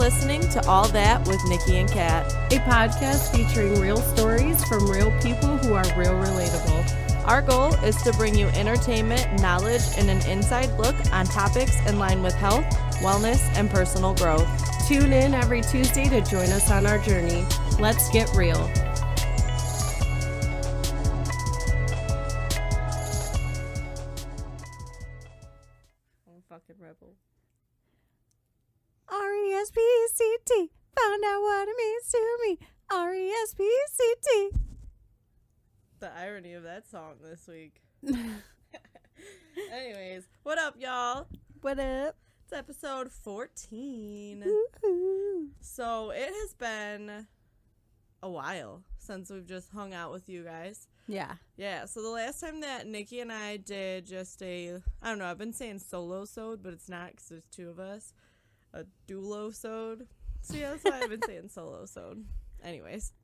listening to All That with Nikkie and Cat, a podcast featuring real stories from real people who are real relatable. Our goal is to bring you entertainment, knowledge, and an inside look on topics in line with health, wellness, and personal growth. Tune in every Tuesday to join us on our journey. Let's get real. Fucking rebel. R-E-S-P-E-C-T. Found out what it means to me. R-E-S-P-E-C-T. The irony of that song this week. Anyways, what up, y'all? What up? It's episode 14. Woo-hoo. So it has been a while since we've just hung out with you guys. Yeah. Yeah, so the last time that Nikki and I did just I don't know, I've been saying solo-sode, but it's not because there's two of us. A duo-sode. So yeah, that's why I've been saying solo-sode. Anyways.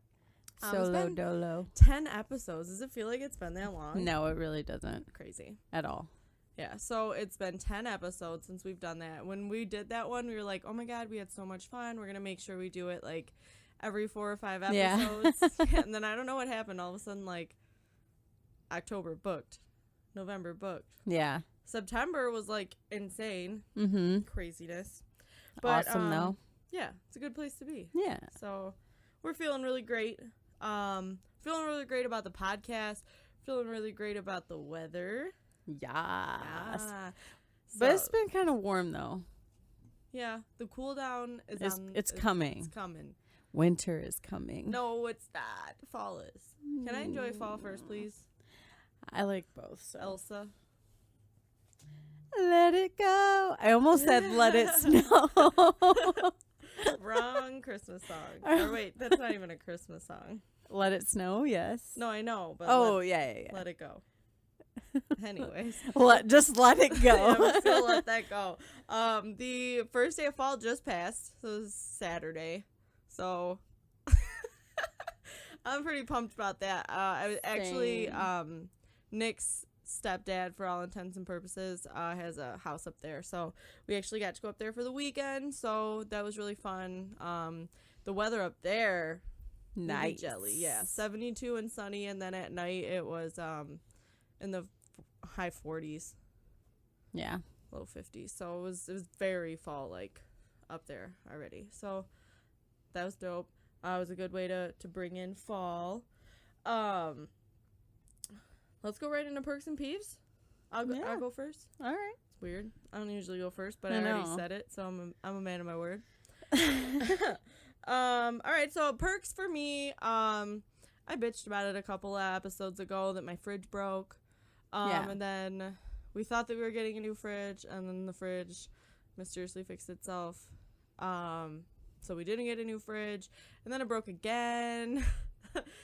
Solo-dolo. 10 episodes. Does it feel like it's been that long? No, it really doesn't. Crazy. At all. Yeah, so it's been 10 episodes since we've done that. When we did that one, we were like, oh my god, we had so much fun. We're going to make sure we do it like every 4 or 5 episodes. Yeah. And then I don't know what happened. All of a sudden, like, October booked. November booked. Yeah. September was like insane. Mm-hmm. Craziness. But, awesome, though. Yeah, it's a good place to be. Yeah. So we're feeling really great. Feeling really great about the podcast. Feeling really great about the weather. Yes. Yeah. But it's been kind of warm, though. Yeah, the cool down is it's coming. It's coming. Winter is coming. No, it's not. Fall is. Can I enjoy fall first, please? I like both. So. Elsa. Let it go. I almost said let it snow. Wrong Christmas song. Or wait, that's not even a Christmas song. Let it snow, yes. No, I know. But yeah. Let it go. Anyways. Just let it go. Yeah, I'm still let that go. The first day of fall just passed. So it was Saturday. So I'm pretty pumped about that. I was actually Nick's stepdad, for all intents and purposes, has a house up there. So we actually got to go up there for the weekend. So that was really fun. The weather up there, nice. Jelly. Yeah, 72 and sunny. And then at night it was in the high 40s. Yeah. Low 50s. So it was very fall like up there already. So that was dope. It was a good way to bring in fall. Let's go right into perks and peeves. I'll go first. All right. It's weird. I don't usually go first, but I I already know. said it, so I'm a man of my word. All right. So perks for me. I bitched about it a couple of episodes ago that my fridge broke. And then we thought that we were getting a new fridge, and then the fridge mysteriously fixed itself. So we didn't get a new fridge, and then it broke again.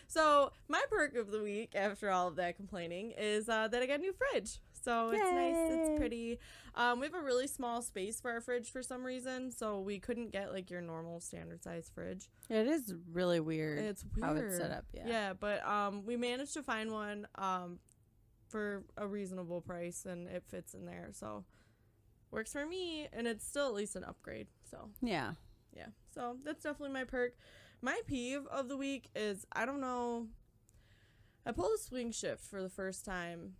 So my perk of the week, after all of that complaining, is that I got a new fridge. So it's nice. It's pretty. We have a really small space for our fridge for some reason, so we couldn't get like your normal standard size fridge. It is really weird. It's weird how it's set up. Yeah, but we managed to find one for a reasonable price, and it fits in there. So works for me, and it's still at least an upgrade. So yeah. So that's definitely my perk. My peeve of the week is, I don't know, I pulled a swing shift for the first time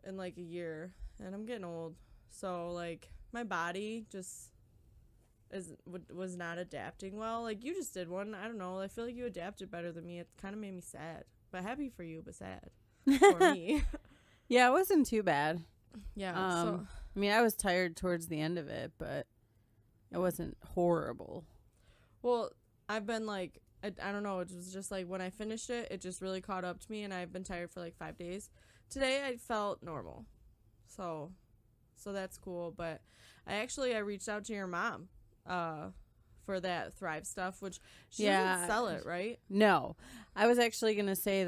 in like a year, and I'm getting old, so like my body just was not adapting well. Like you just did one. I don't know, I feel like you adapted better than me. It kind of made me sad, but happy for you, but sad for me. Yeah, it wasn't too bad. Yeah. I mean, I was tired towards the end of it, but it wasn't horrible. Well, I've been like, I don't know, it was just like when I finished it, it just really caught up to me, and I've been tired for like 5 days. Today I felt normal. So that's cool. But I reached out to your mom for that Thrive stuff, which she doesn't sell it, right? No. I was actually going to say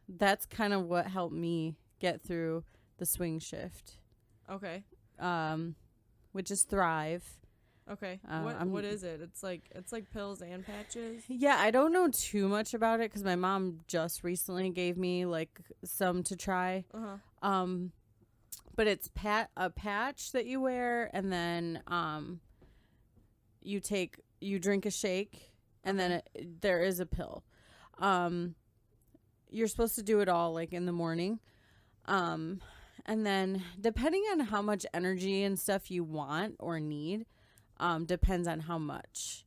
that's kind of what helped me get through the swing shift. Okay. Which is Thrive. Okay. What is it? It's like pills and patches? Yeah, I don't know too much about it because my mom just recently gave me like some to try. Uh-huh. But it's a patch that you wear, and then you take you drink a shake, and then there is a pill. You're supposed to do it all like in the morning. And then depending on how much energy and stuff you want or need, depends on how much.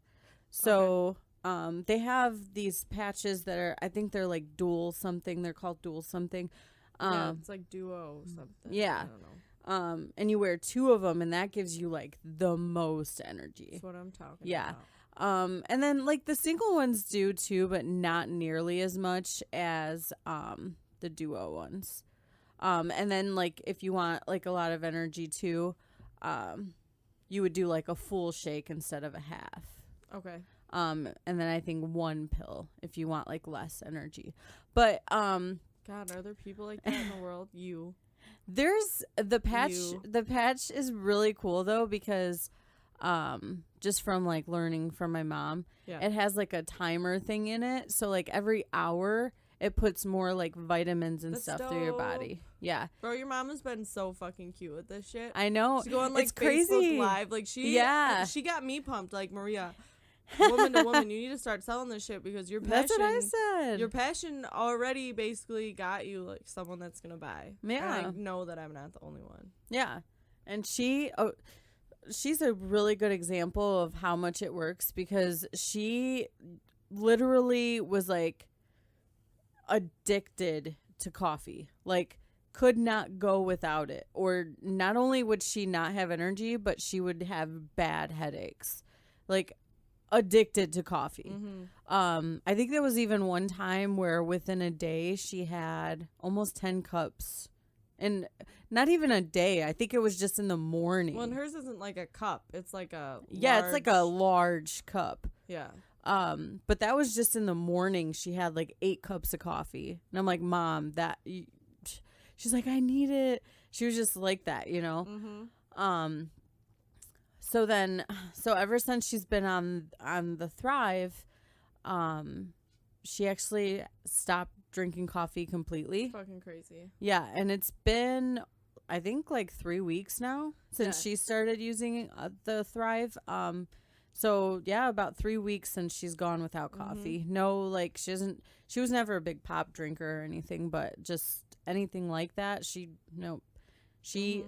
So, they have these patches that are, I think they're like dual something. They're called dual something. It's like duo something. Yeah. I don't know. And you wear 2 of them, and that gives you like the most energy. That's what I'm talking about. And then like the single ones do too, but not nearly as much as the duo ones. And then like if you want like a lot of energy too, you would do like a full shake instead of a half. Okay. And then I think 1 pill if you want like less energy. But God, are there people like that in the world? There's the patch. The patch is really cool though, because just from like learning from my mom, it has like a timer thing in it. So like every hour it puts more like vitamins and stuff through your body. Yeah. Bro, your mom has been so fucking cute with this shit. I know. She's going like it's Facebook crazy. Live. Like she got me pumped. Like, Maria, woman to woman, you need to start selling this shit because your passion. That's what I said. Your passion already basically got you like someone that's gonna buy. Yeah. And I know that I'm not the only one. Yeah. And she's a really good example of how much it works, because she literally was like addicted to coffee. Like could not go without it. Or not only would she not have energy, but she would have bad headaches. Like addicted to coffee. I think there was even one time where within a day she had almost 10 cups, and not even a day. I think it was just in the morning. Well, and hers isn't like a cup. It's like a it's like a large cup. Yeah. But that was just in the morning. She had like 8 cups of coffee, and I'm like, Mom, she's like, I need it. She was just like that, you know. So ever since she's been on the Thrive, she actually stopped drinking coffee completely. Fucking crazy. Yeah, and it's been, I think, like 3 weeks now since she started using the Thrive. So yeah, about 3 weeks since she's gone without coffee. No, like she was never a big pop drinker or anything, but just anything like that, she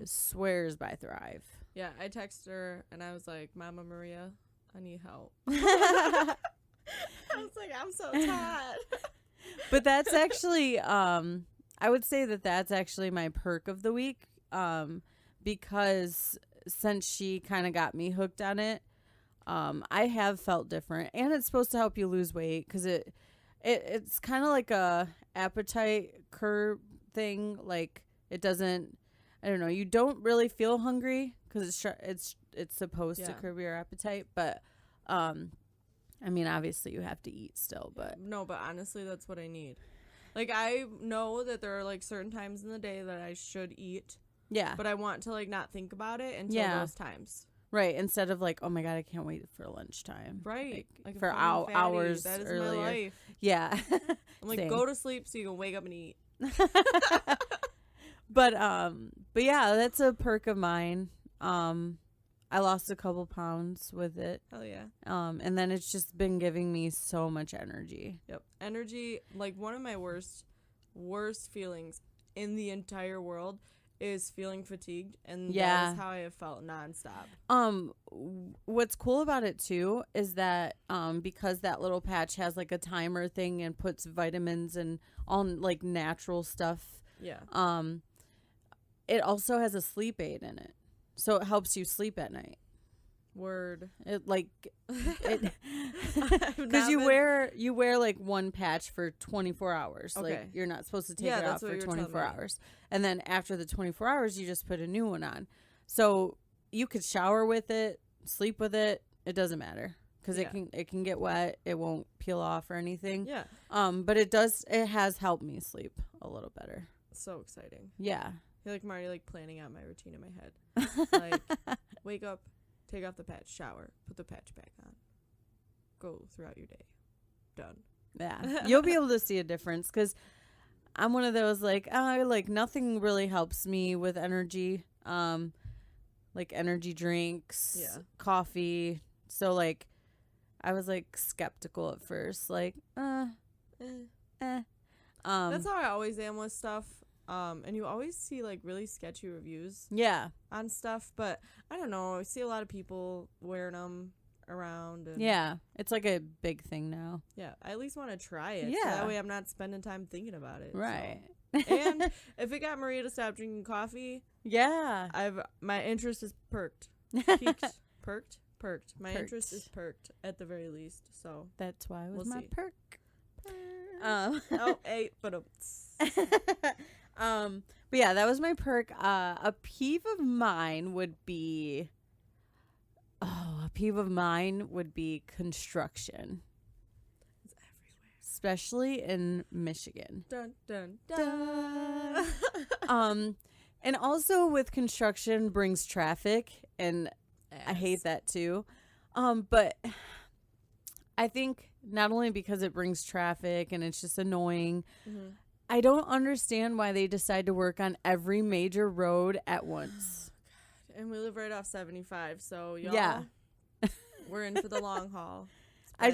swears by Thrive. Yeah, I texted her and I was like, Mama Maria, I need help. I was like, I'm so tired. But that's actually, I would say that that's actually my perk of the week, because since she kind of got me hooked on it, I have felt different. And it's supposed to help you lose weight, because it's kind of like a appetite curb thing. Like it doesn't, I don't know, you don't really feel hungry because it's supposed to curb your appetite, but I mean, obviously you have to eat still, but no, but honestly, that's what I need. Like, I know that there are like certain times in the day that I should eat, but I want to like not think about it until those times, right? Instead of like, oh my God, I can't wait for lunchtime, right? Like for hours that is earlier. My life. Yeah. I'm like, go to sleep so you can wake up and eat. But yeah, that's a perk of mine. I lost a couple pounds with it. Hell yeah. And then it's just been giving me so much energy. Yep. Energy, like one of my worst feelings in the entire world is feeling fatigued, and that is how I have felt nonstop. What's cool about it too is that because that little patch has like a timer thing and puts vitamins and all like natural stuff. Yeah. It also has a sleep aid in it, so it helps you sleep at night. Word. It like it because you wear like one patch for 24 hours. Okay. Like you're not supposed to take it off for 24 hours, and then after the 24 hours, you just put a new one on. So you could shower with it, sleep with it. It doesn't matter because it can get wet. It won't peel off or anything. Yeah. But it has helped me sleep a little better. So exciting. Yeah. I feel like I'm already like planning out my routine in my head. Like, wake up, take off the patch, shower, put the patch back on, go throughout your day. Done. Yeah. You'll be able to see a difference because I'm one of those like nothing really helps me with energy. Like energy drinks, coffee. So like I was like skeptical at first, like, That's how I always am with stuff. And you always see like really sketchy reviews. Yeah. On stuff, but I don't know. I see a lot of people wearing them around. And yeah, it's like a big thing now. Yeah, I at least want to try it. Yeah. So that way I'm not spending time thinking about it. Right. So. And if it got Maria to stop drinking coffee, yeah, my interest is perked. Perked. My interest is perked at the very least. So that's why it was we'll my see. perk. But yeah, that was my perk. A peeve of mine would be construction. It's everywhere, especially in Michigan. Dun dun dun. And also with construction brings traffic, and I hate that too. But I think not only because it brings traffic and it's just annoying, I don't understand why they decide to work on every major road at once. And we live right off 75, so y'all, we're in for the long haul. I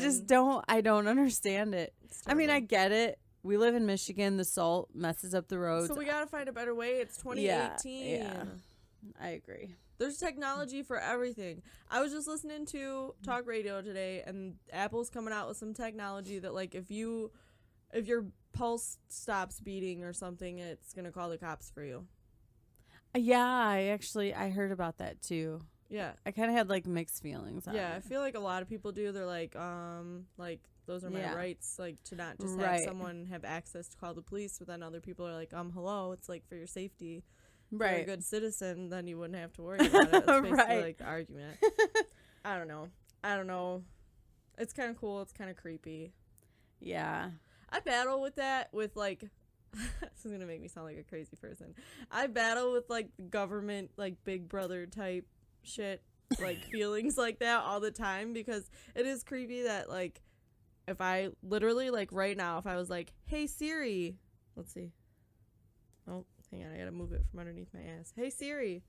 don't understand it. I mean, I get it. We live in Michigan. The salt messes up the roads. So we got to find a better way. It's 2018. Yeah, I agree. There's technology for everything. I was just listening to talk radio today, and Apple's coming out with some technology that, like, if your pulse stops beating or something, it's going to call the cops for you. Yeah, I heard about that too. Yeah. I kind of had like mixed feelings on it. I feel like a lot of people do. They're like those are my rights, like to not just have someone have access to call the police, but then other people are like, hello, it's like for your safety. If you're a good citizen, then you wouldn't have to worry about it. That's basically like the argument. I don't know. It's kind of cool. It's kind of creepy. Yeah. I battle with that with like this is gonna make me sound like a crazy person. I battle with like government, like Big Brother type shit, like feelings like that all the time, because it is creepy that like if I literally like right now, if I was like, hey Siri, let's see. Oh, hang on, I gotta move it from underneath my ass. Hey Siri.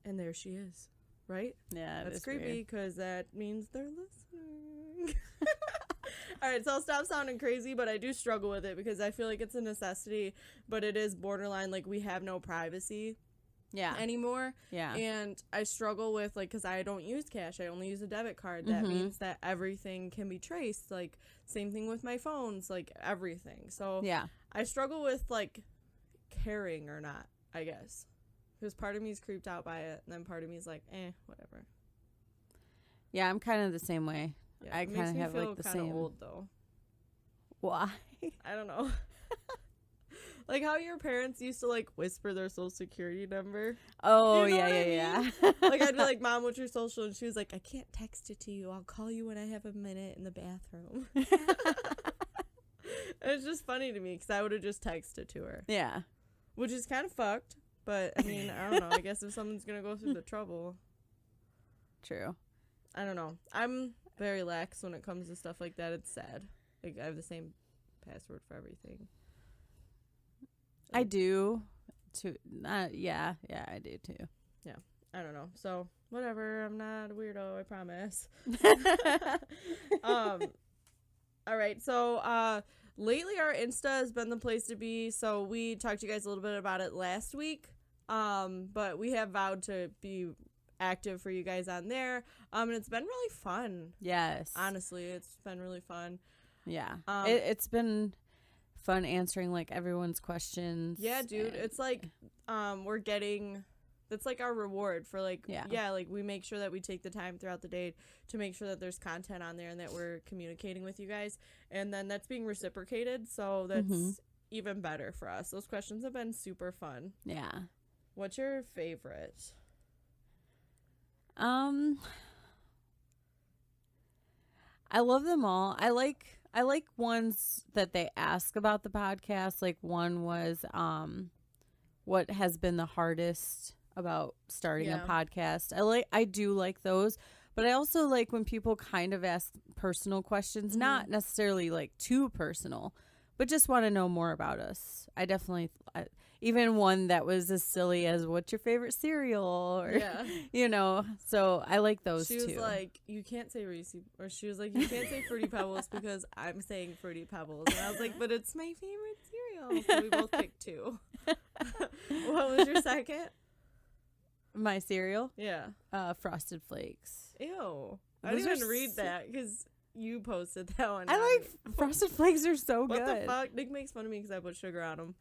And there she is. Right? Yeah, that's creepy because that means they're listening. All right, so I'll stop sounding crazy, but I do struggle with it because I feel like it's a necessity, but it is borderline like we have no privacy anymore. Yeah. And I struggle with like, because I don't use cash, I only use a debit card. That means that everything can be traced. Like same thing with my phones, like everything. So yeah, I struggle with like caring or not, I guess. Because part of me is creeped out by it, and then part of me is like, whatever. Yeah, I'm kind of the same way. Yeah, I kind of have like the same. Old though. Why? I don't know. Like how your parents used to like whisper their social security number. Oh, you know yeah. Like I'd be like, Mom, what's your social? And she was like, I can't text it to you. I'll call you when I have a minute in the bathroom. It's just funny to me because I would have just texted to her. Yeah. Which is kind of fucked. But, I mean, I don't know. I guess if someone's going to go through the trouble. True. I don't know. I'm very lax when it comes to stuff like that. It's sad. Like, I have the same password for everything. I do. Yeah, I do too. Yeah. I don't know. So, whatever. I'm not a weirdo, I promise. All right. So, lately our Insta has been the place to be. So, we talked to you guys a little bit about it last week. But we have vowed to be active for you guys on there. And it's been really fun. Yes. Honestly, it's been really fun. Yeah. It's been fun answering like everyone's questions. Yeah, dude. It's like we're getting that's like our reward for like like we make sure that we take the time throughout the day to make sure that there's content on there and that we're communicating with you guys, and then that's being reciprocated, so that's even better for us. Those questions have been super fun. Yeah. What's your favorite? I love them all. I like ones that they ask about the podcast. Like one was what has been the hardest about starting a podcast. I do like those, but I also like when people kind of ask personal questions, not necessarily like too personal, but just want to know more about us. I definitely even one that was as silly as what's your favorite cereal, or you know. So I like those too. She was like, you can't say Reese, or she was like, you can't say Fruity Pebbles because I'm saying Fruity Pebbles, and I was like, but it's my favorite cereal. So we both picked 2. What was your second? My cereal? Yeah. Frosted Flakes. Ew. I didn't even read that because you posted that one. I like Frosted Flakes are so good. What the fuck? Nick makes fun of me because I put sugar on them.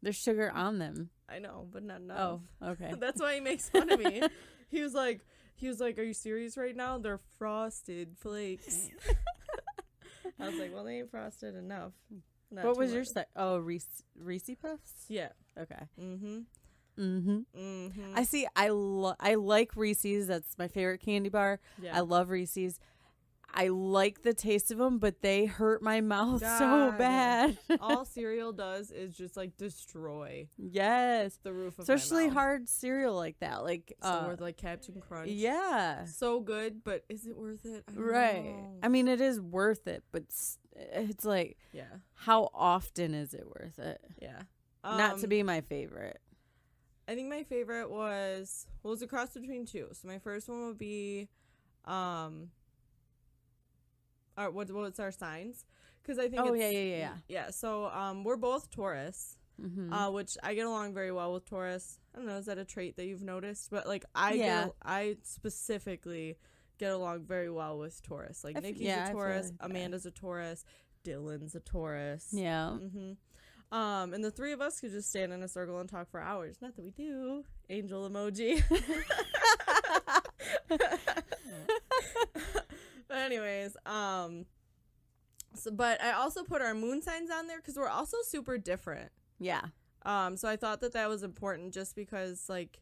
There's sugar on them. I know, but not enough. Oh, okay. That's why he makes fun of me. He was like, are you serious right now? They're Frosted Flakes. I was like, well, they ain't frosted enough. Not what was your Reese Puffs? Yeah. Okay. Mm-hmm. I see. I like Reese's. That's my favorite candy bar. Yeah. I love Reese's. I like the taste of them, but they hurt my mouth so bad. All cereal does is just like destroy. Yes, the roof of especially my mouth. Hard cereal like that, like with like Captain Crunch. Yeah, so good, but is it worth it? I don't know. I mean, it is worth it, but it's like, how often is it worth it? Yeah, not to be my favorite. I think my favorite was a cross between 2. So my first one would be, what's our signs? Because I think yeah. So we're both Taurus, which I get along very well with Taurus. I don't know, is that a trait that you've noticed? But like I specifically get along very well with Taurus. Like Nikki's a Taurus, Amanda's a Taurus, Dylan's a Taurus. Yeah. And the 3 of us could just stand in a circle and talk for hours. Not that we do. Angel emoji. But anyways, but I also put our moon signs on there because we're also super different. Yeah. So I thought that was important just because, like,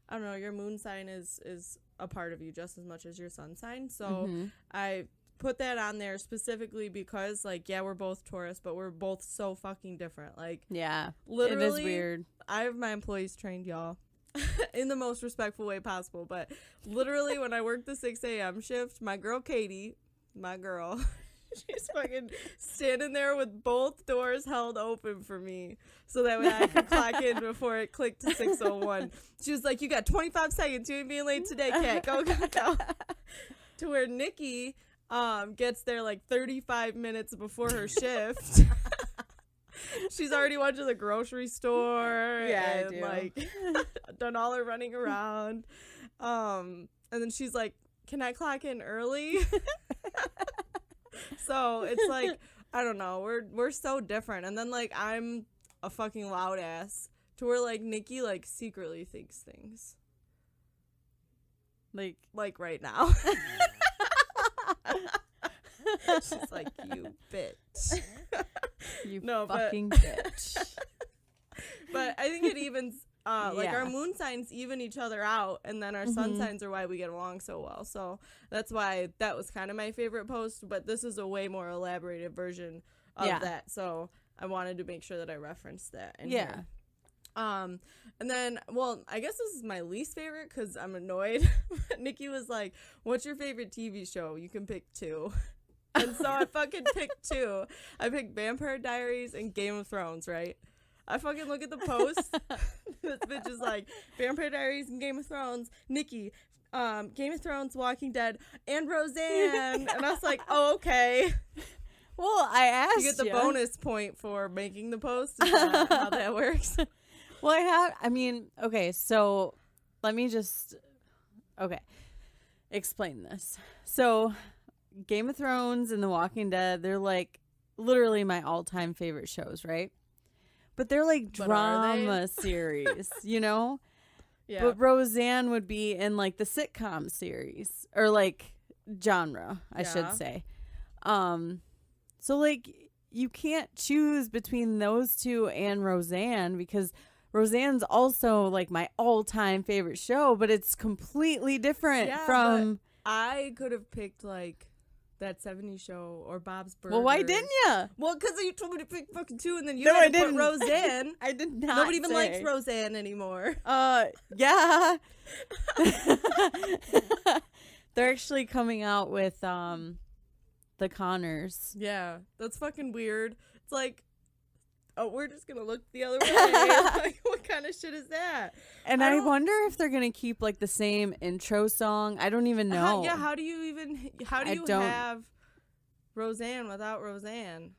I don't know, your moon sign is a part of you just as much as your sun sign. So I put that on there specifically because, like, yeah, we're both Taurus, but we're both so fucking different. Like, yeah, literally, it is weird. I have my employees trained, y'all, in the most respectful way possible. But literally, when I worked the 6 a.m. shift, my girl Katie, she's fucking standing there with both doors held open for me so that way I could clock in before it clicked to 6:01. She was like, you got 25 seconds. You ain't being late today, Cat. Go. To where Nikki gets there like 35 minutes before her shift. She's already went to the grocery store and like done all her running around. And then she's like, can I clock in early? So it's like, I don't know, we're so different. And then like I'm a fucking loud ass to where like Nikki like secretly thinks things. Like right now. She's like, you bitch. You fucking bitch. But I think it evens, like our moon signs even each other out, and then our sun signs are why we get along so well. So that's why that was kind of my favorite post, but this is a way more elaborated version of that. So I wanted to make sure that I referenced that in here. And then, well, I guess this is my least favorite because I'm annoyed. Nikki was like, what's your favorite TV show? You can pick 2. And so I fucking picked 2. I picked Vampire Diaries and Game of Thrones, right? I fucking look at the post. This bitch is like, Vampire Diaries and Game of Thrones. Nikki, Game of Thrones, Walking Dead, and Roseanne. And I was like, oh, okay. Well, I asked you. You get the bonus point for making the post. Is that how that works? Well, okay, so let me just, explain this. So Game of Thrones and The Walking Dead, they're like literally my all-time favorite shows, right? But they're like drama series, you know? Yeah. But Roseanne would be in like the sitcom series or like genre, I should say. So like you can't choose between those 2 and Roseanne because Roseanne's also like my all-time favorite show, but it's completely different from. I could have picked like that 70s show or Bob's Burgers. Well, why didn't you? Well, because you told me to pick fucking 2, and then you had to put Roseanne. I did not. Nobody even likes Roseanne anymore. Yeah. They're actually coming out with the Connors. Yeah, that's fucking weird. It's like, oh, we're just gonna look the other way. Like, what kind of shit is that? And I wonder if they're gonna keep like the same intro song. I don't even know. How do you have Roseanne without Roseanne?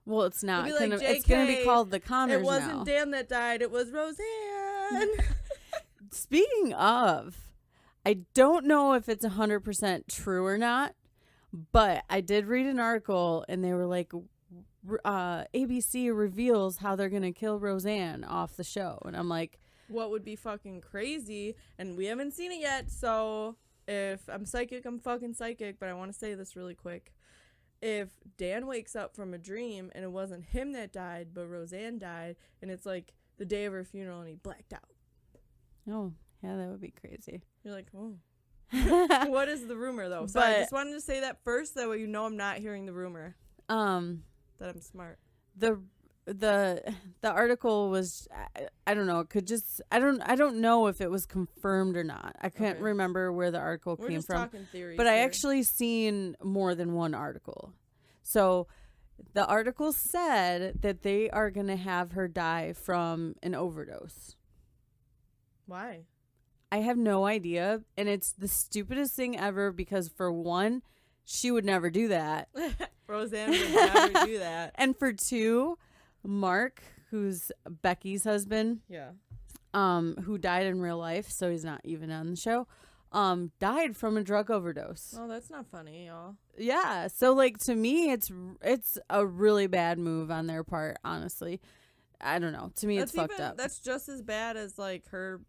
Well, it's not. Like, it's gonna be called the Connors. It wasn't now. Dan that died. It was Roseanne. Speaking of, I don't know if it's 100% true or not, but I did read an article and they were like, ABC reveals how they're going to kill Roseanne off the show. And I'm like, what would be fucking crazy? And we haven't seen it yet. So if I'm psychic, I'm fucking psychic. But I want to say this really quick. If Dan wakes up from a dream and it wasn't him that died, but Roseanne died, and it's like the day of her funeral and he blacked out. Oh, yeah, that would be crazy. You're like, oh. What is the rumor, though? So I just wanted to say that first, that way you know I'm not hearing the rumor. That I'm smart. The article was, I don't know, it could just, I don't know if it was confirmed or not. I can't remember where the article came from. Talking theories but here. I actually seen more than one article. So the article said that they are going to have her die from an overdose. Why? I have no idea. And it's the stupidest thing ever because, for one, she would never do that. Roseanne would never do that. And for two, Mark, who's Becky's husband, who died in real life, so he's not even on the show, died from a drug overdose. Oh, that's not funny, y'all. Yeah. So, like, to me, it's a really bad move on their part, honestly. I don't know. To me, it's fucked up. That's just as bad as, like, her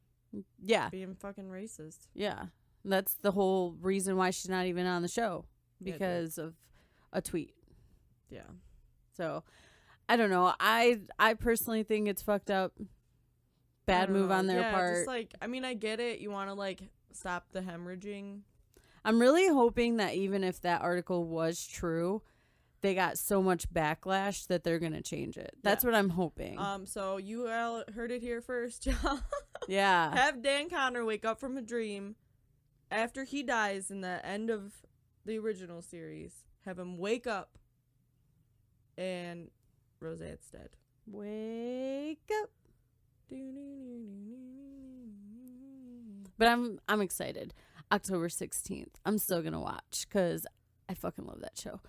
being fucking racist. Yeah. That's the whole reason why she's not even on the show, because of a tweet. Yeah. So, I don't know. I personally think it's fucked up. Bad move on their part. Just like, I mean, I get it. You want to, like, stop the hemorrhaging. I'm really hoping that even if that article was true, they got so much backlash that they're going to change it. That's what I'm hoping. So you all heard it here first, y'all. Yeah. Have Dan Connor wake up from a dream after he dies in the end of the original series. Have him wake up and Roseanne's dead. Wake up. But I'm excited. October 16th. I'm still going to watch because I fucking love that show.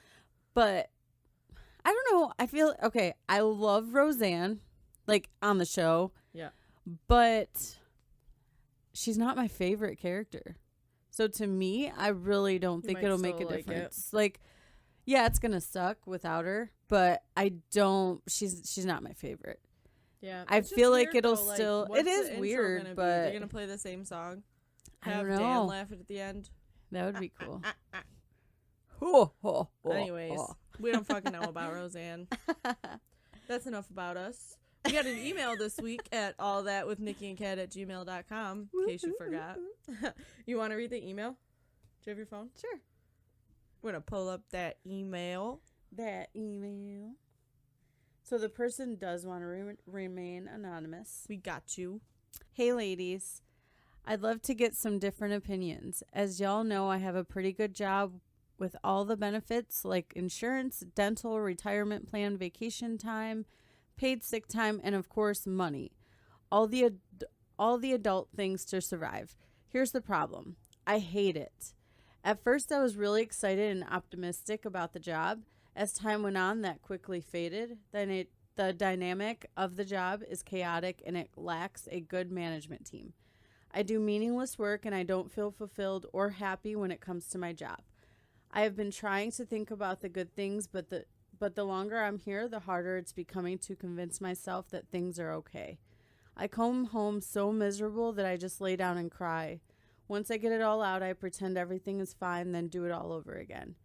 But I don't know. I feel okay. I love Roseanne, like, on the show. Yeah. But she's not my favorite character. So to me, I really don't think it'll make a difference. Like, yeah, it's gonna suck without her, but I don't. She's not my favorite. Yeah. I feel like it'll though. still. Like, it is weird, but they're gonna play the same song. Have I don't know. Dan laugh at the end. That would be cool. Anyways, we don't fucking know about Roseanne. That's enough about us. We got an email this week at allthatwithnikkieandcat@gmail.com, in case you forgot. You want to read the email? Do you have your phone? Sure. We're going to pull up that email. So the person does want to remain anonymous. We got you. Hey, ladies. I'd love to get some different opinions. As y'all know, I have a pretty good job with all the benefits like insurance, dental, retirement plan, vacation time, paid sick time, and of course money. All the adult things to survive. Here's the problem. I hate it. At first I was really excited and optimistic about the job. As time went on, that quickly faded. Then the dynamic of the job is chaotic and it lacks a good management team. I do meaningless work and I don't feel fulfilled or happy when it comes to my job. I have been trying to think about the good things, but the longer I'm here, the harder it's becoming to convince myself that things are okay. I come home so miserable that I just lay down and cry. Once I get it all out, I pretend everything is fine, then do it all over again.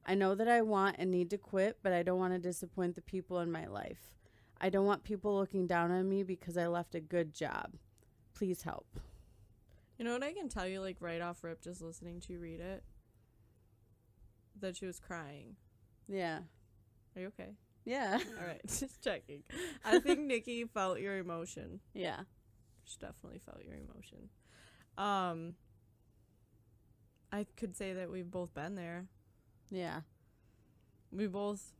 I know that I want and need to quit, but I don't want to disappoint the people in my life. I don't want people looking down on me because I left a good job. Please help. You know what I can tell you, like, right off rip, just listening to you read it? That she was crying. Yeah. Are you okay? Yeah. All right, just checking. I think Nikki felt your emotion. Yeah. She definitely felt your emotion. I could say that we've both been there. Yeah. We both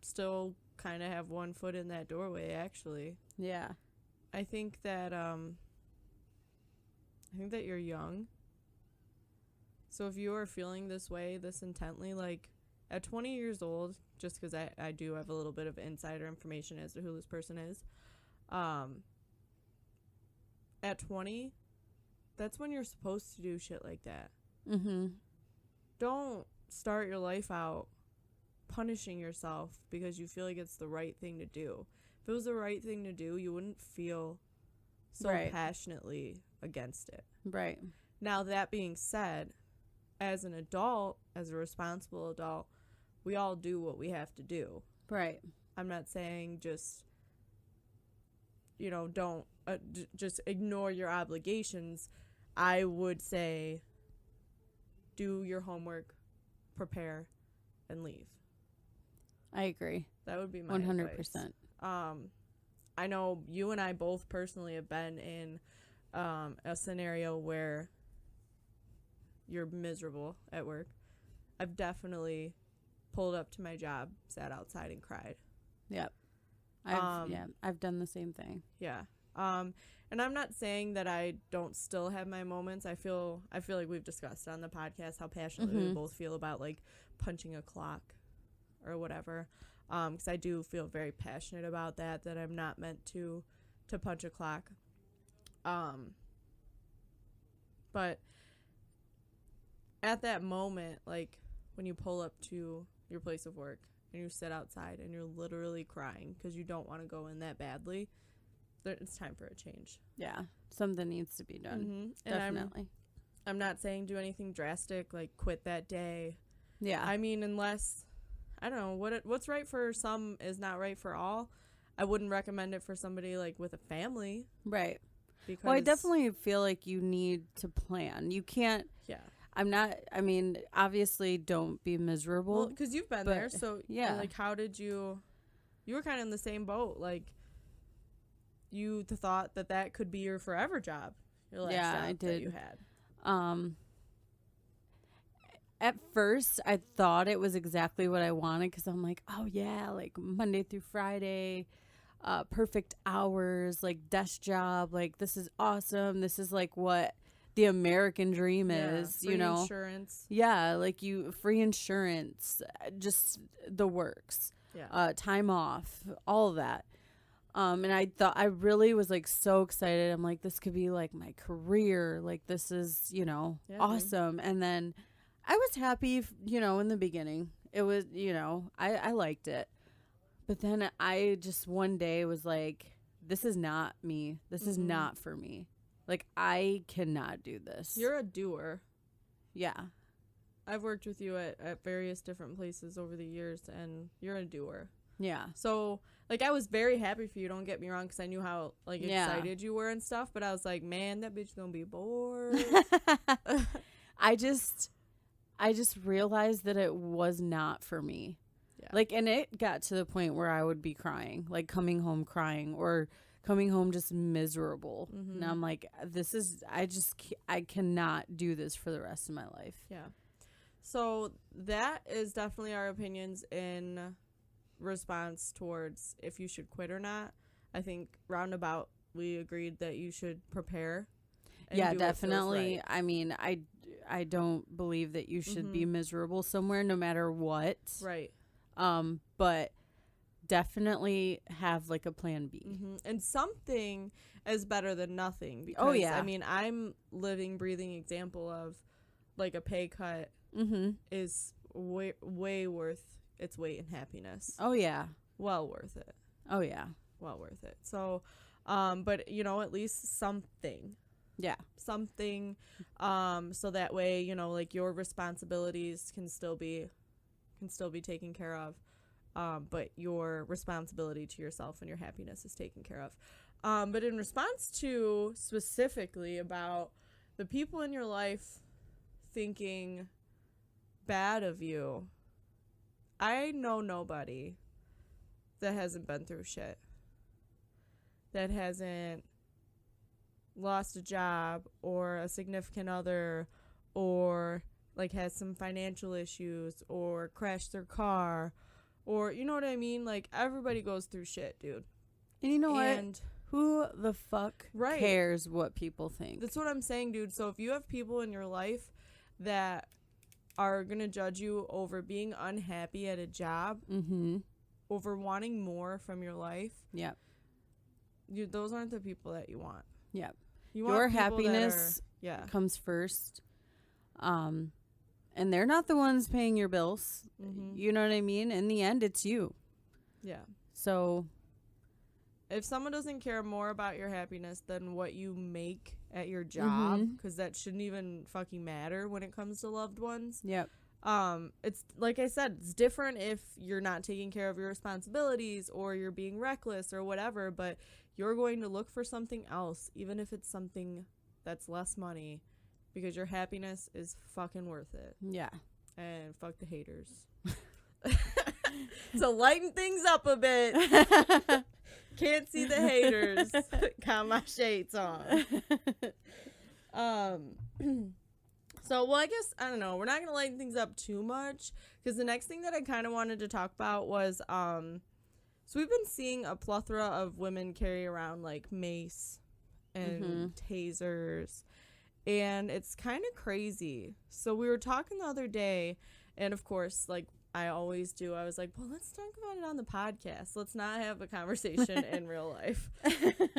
still kind of have one foot in that doorway, actually. Yeah. I think that you're young. So if you are feeling this way, this intently, like at 20 years old, just because I do have a little bit of insider information as to who this person is, at 20, that's when you're supposed to do shit like that. Mm-hmm. Don't start your life out punishing yourself because you feel like it's the right thing to do. If it was the right thing to do, you wouldn't feel so passionately against it. Right. Now, that being said, as an adult, as a responsible adult, we all do what we have to do. Right. I'm not saying just, don't just ignore your obligations. I would say do your homework, prepare, and leave. I agree. That would be my 100%. Advice. I know you and I both personally have been in a scenario where you're miserable at work. I've definitely pulled up to my job, sat outside, and cried. Yep. I've done the same thing. Yeah. And I'm not saying that I don't still have my moments. I feel like we've discussed on the podcast how passionately we both feel about like punching a clock or whatever. Because I do feel very passionate about that I'm not meant to punch a clock. But at that moment, like when you pull up to your place of work and you sit outside and you're literally crying because you don't want to go in that badly, it's time for a change. Yeah, something needs to be done. Mm-hmm. Definitely. I'm not saying do anything drastic, like quit that day. Yeah. I mean, unless, I don't know, what's right for some is not right for all. I wouldn't recommend it for somebody like with a family. Right. Because, well, I definitely feel like you need to plan. You can't. Yeah. Obviously don't be miserable. Well, because you've been there. So, yeah. Like, how did you were kind of in the same boat. Like, you thought that could be your forever job. Your last job I did. That you had. At first, I thought it was exactly what I wanted because I'm like, oh, yeah, like Monday through Friday, perfect hours, like desk job. Like, this is awesome. This is like what the American dream is, free insurance. Yeah, like free insurance, just the works. Yeah. Time off, all of that. And I really was like so excited. I'm like, this could be like my career. Like, this is, awesome. And then I was happy, in the beginning. It was, I liked it. But then I just one day was like, this is not me. This is not for me. Like, I cannot do this. You're a doer. Yeah. I've worked with you at various different places over the years, and you're a doer. Yeah. So, like, I was very happy for you, don't get me wrong, because I knew how, like, excited you were and stuff, but I was like, man, that bitch gonna be bored. I just realized that it was not for me. Yeah. Like, and it got to the point where I would be crying, like coming home crying or coming home just miserable. And I'm like, I cannot do this for the rest of my life. Yeah. So that is definitely our opinions in response towards if you should quit or not. I think roundabout we agreed that you should prepare. Yeah, definitely. Right. I mean, I don't believe that you should be miserable somewhere no matter what. Right. But definitely have like a plan B. And something is better than nothing because I mean, I'm living breathing example of like a pay cut is way worth its weight in happiness. Oh yeah. Well worth it. Oh yeah. Well worth it. So but at least something. Yeah. Something so that way, like your responsibilities can still be taken care of. But your responsibility to yourself and your happiness is taken care of. But in response to specifically about the people in your life thinking bad of you, I know nobody that hasn't been through shit, that hasn't lost a job or a significant other or like has some financial issues or crashed their car or you know what I mean? Like, everybody goes through shit, dude. And you know what? Who the fuck cares what people think? That's what I'm saying, dude. So if you have people in your life that are going to judge you over being unhappy at a job, over wanting more from your life, those aren't the people that you want. Yep. You want your happiness comes first. And they're not the ones paying your bills. You know what I mean? In the end, it's you. Yeah. So if someone doesn't care more about your happiness than what you make at your job, because that shouldn't even fucking matter when it comes to loved ones. Yep. It's like I said, it's different if you're not taking care of your responsibilities or you're being reckless or whatever, but you're going to look for something else, even if it's something that's less money, because your happiness is fucking worth it. Yeah. And fuck the haters. So lighten things up a bit. Can't see the haters. Got my shades on. So, well, I guess, I don't know. We're not going to lighten things up too much, because the next thing that I kind of wanted to talk about was, so we've been seeing a plethora of women carry around, like, mace and tasers, and it's kind of crazy. So we were talking the other day, and of course, like I always do, I was like, well, let's talk about it on the podcast. Let's not have a conversation in real life.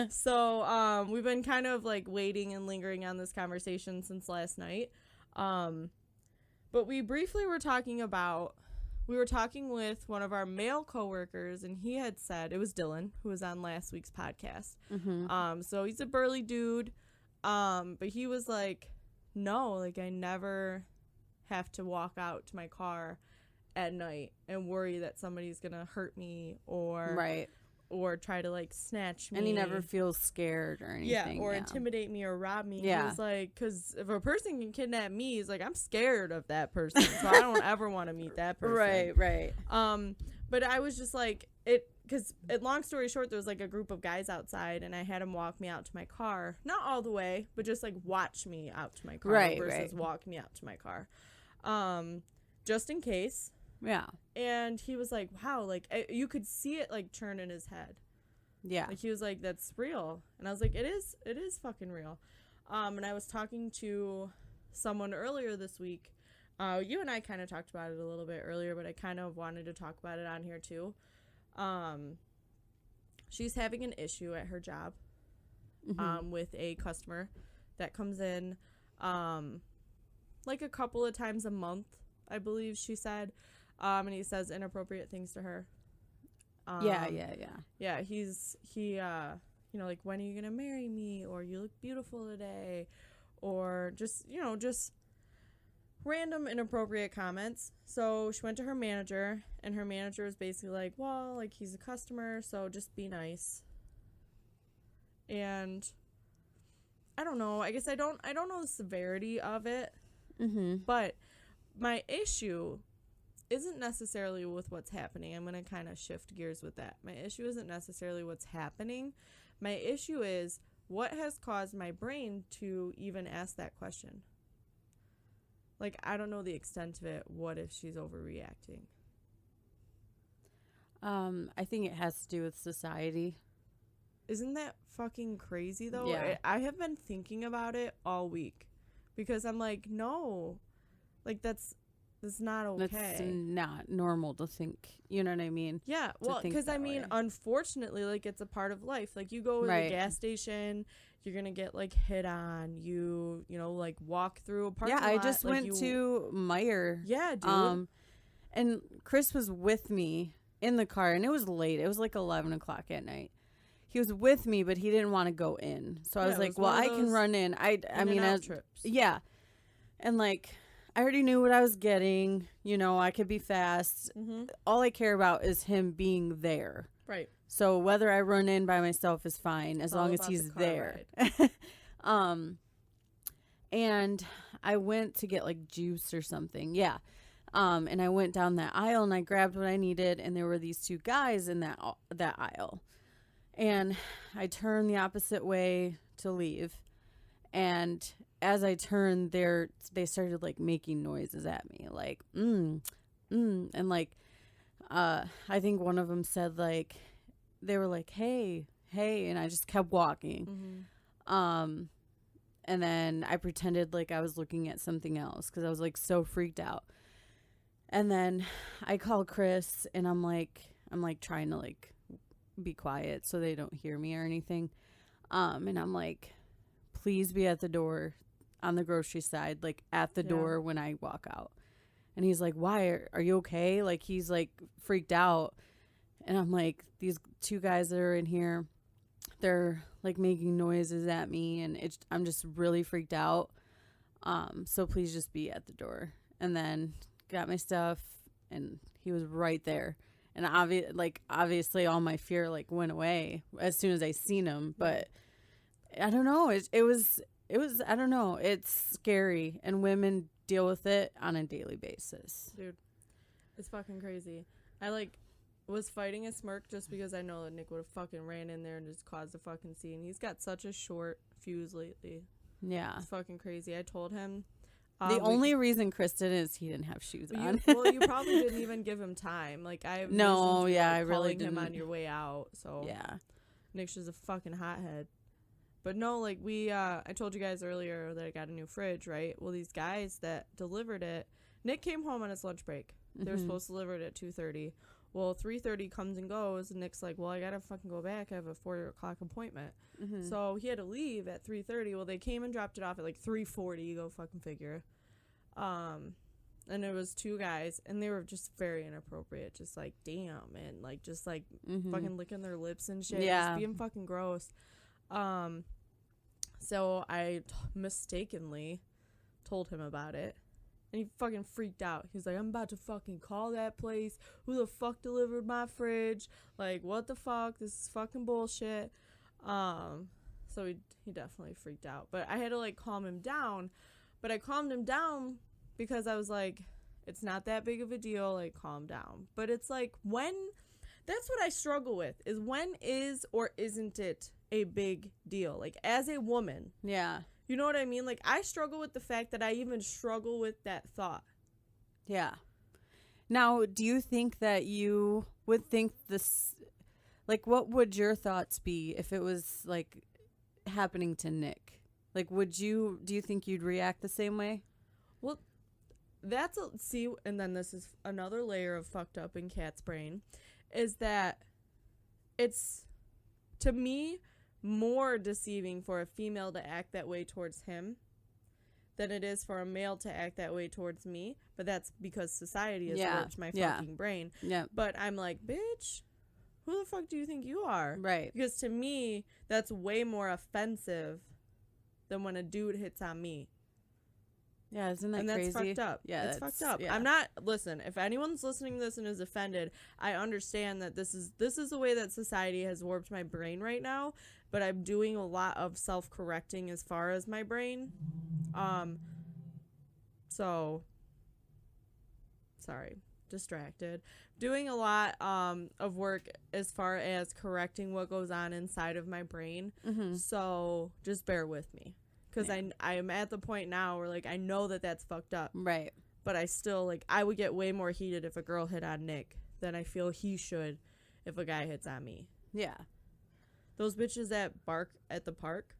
So we've been kind of like waiting and lingering on this conversation since last night. But we briefly were talking with one of our male coworkers, and he had said, it was Dylan, who was on last week's podcast. So he's a burly dude. But he was like, no, like I never have to walk out to my car at night and worry that somebody's gonna hurt me or try to like snatch me, and he never feels scared or anything, or intimidate me or rob me. Yeah. He was like, because if a person can kidnap me, he's like, I'm scared of that person, so I don't ever want to meet that person. Right. But I was just like, because long story short, there was like a group of guys outside, and I had him walk me out to my car, not all the way, but just like watch me out to my car versus walk me out to my car, just in case. Yeah. And he was like, wow, like you could see it like turn in his head. Yeah. Like he was like, that's real. And I was like, it is fucking real. And I was talking to someone earlier this week. You and I kind of talked about it a little bit earlier, but I kind of wanted to talk about it on here too. She's having an issue at her job with a customer that comes in like a couple of times a month, I believe she said. And he says inappropriate things to her. Yeah, he you know, like, when are you gonna marry me, or you look beautiful today, or just, you know, just random inappropriate comments. So she went to her manager, and her manager was basically like, well, like, he's a customer, so just be nice. And I don't know, I guess I don't know the severity of it, but my issue isn't necessarily with what's happening. I'm going to kind of shift gears with that. My issue isn't necessarily what's happening. My issue is what has caused my brain to even ask that question. Like, I don't know the extent of it. What if she's overreacting? I think it has to do with society. Isn't that fucking crazy, though? Yeah. I have been thinking about it all week, because I'm like, no, like, that's not okay. That's not normal to think. You know what I mean? Yeah. Well, because I mean, unfortunately, like, it's a part of life. Like, you go to the gas station, you're gonna get like hit on. You know, like, walk through a parking lot. I just went to Meijer. Yeah, dude. And Chris was with me in the car, and it was late. It was like 11 o'clock at night. He was with me, but he didn't want to go in. So I was like, well, I can run in. I mean, trips. Yeah. And like, I already knew what I was getting. You know, I could be fast. All I care about is him being there. Right. So whether I run in by myself is fine, as long as he's there. And I went to get like juice or something. Yeah. And I went down that aisle, and I grabbed what I needed, and there were these two guys in that aisle. And I turned the opposite way to leave. And as I turned, they started like making noises at me, like and like I think one of them said, like, they were like, hey, and I just kept walking. Mm-hmm. And then I pretended like I was looking at something else because I was, like, so freaked out. And then I call Chris, and I'm like trying to, like, be quiet so they don't hear me or anything. And I'm like, please be at the door on the grocery side, like, at the door when I walk out. And he's like, why? Are you okay? Like, he's, like, freaked out. And I'm like, these two guys that are in here, they're, like, making noises at me, and I'm just really freaked out. So please just be at the door. And then got my stuff, and he was right there. And obviously all my fear, like, went away as soon as I seen him. But I don't know. It was I don't know. It's scary, and women deal with it on a daily basis. Dude, it's fucking crazy. I, like, was fighting a smirk just because I know that Nick would have fucking ran in there and just caused a fucking scene. He's got such a short fuse lately. Yeah. It's fucking crazy. I told him. The only reason Chris did is he didn't have shoes on. You probably didn't even give him time. Like, I really didn't. Him on your way out. So yeah, Nick's just a fucking hothead. But no, like, I told you guys earlier that I got a new fridge, right? Well, these guys that delivered it, Nick came home on his lunch break. Mm-hmm. They were supposed to deliver it at 2:30. Well, 3:30 comes and goes, and Nick's like, well, I gotta fucking go back. I have a 4 o'clock appointment. Mm-hmm. So he had to leave at 3:30. Well, they came and dropped it off at, like, 3:40. Go fucking figure. And it was two guys, and they were just very inappropriate. Just, like, damn, and, like, just, like, fucking licking their lips and shit. Yeah. Just being fucking gross. So I mistakenly told him about it. And he fucking freaked out. He's like, I'm about to fucking call that place. Who the fuck delivered my fridge? Like, what the fuck? This is fucking bullshit. So he definitely freaked out. But I had to, like, calm him down. But I calmed him down because I was like, it's not that big of a deal. Like, calm down. But it's like, that's what I struggle with, is when is or isn't it a big deal? Like, as a woman. Yeah. You know what I mean? Like, I struggle with the fact that I even struggle with that thought. Yeah. Now, do you think that you would think this, like, what would your thoughts be if it was, like, happening to Nick? Like, do you think you'd react the same way? Well, and then this is another layer of fucked up in Cat's brain, is that it's, to me, more deceiving for a female to act that way towards him than it is for a male to act that way towards me. But that's because society has warped my fucking brain. Yeah. But I'm like, bitch, who the fuck do you think you are? Right. Because to me, that's way more offensive than when a dude hits on me. Yeah, isn't that crazy? And that's fucked up. Yeah, it's fucked up. Yeah. Listen, if anyone's listening to this and is offended, I understand that this is the way that society has warped my brain right now, but I'm doing a lot of self-correcting as far as my brain. Distracted. Doing a lot of work as far as correcting what goes on inside of my brain. Mm-hmm. So just bear with me. Because I am at the point now where, like, I know that that's fucked up. Right. But I still, like, I would get way more heated if a girl hit on Nick than I feel he should if a guy hits on me. Yeah. Those bitches that bark at the park.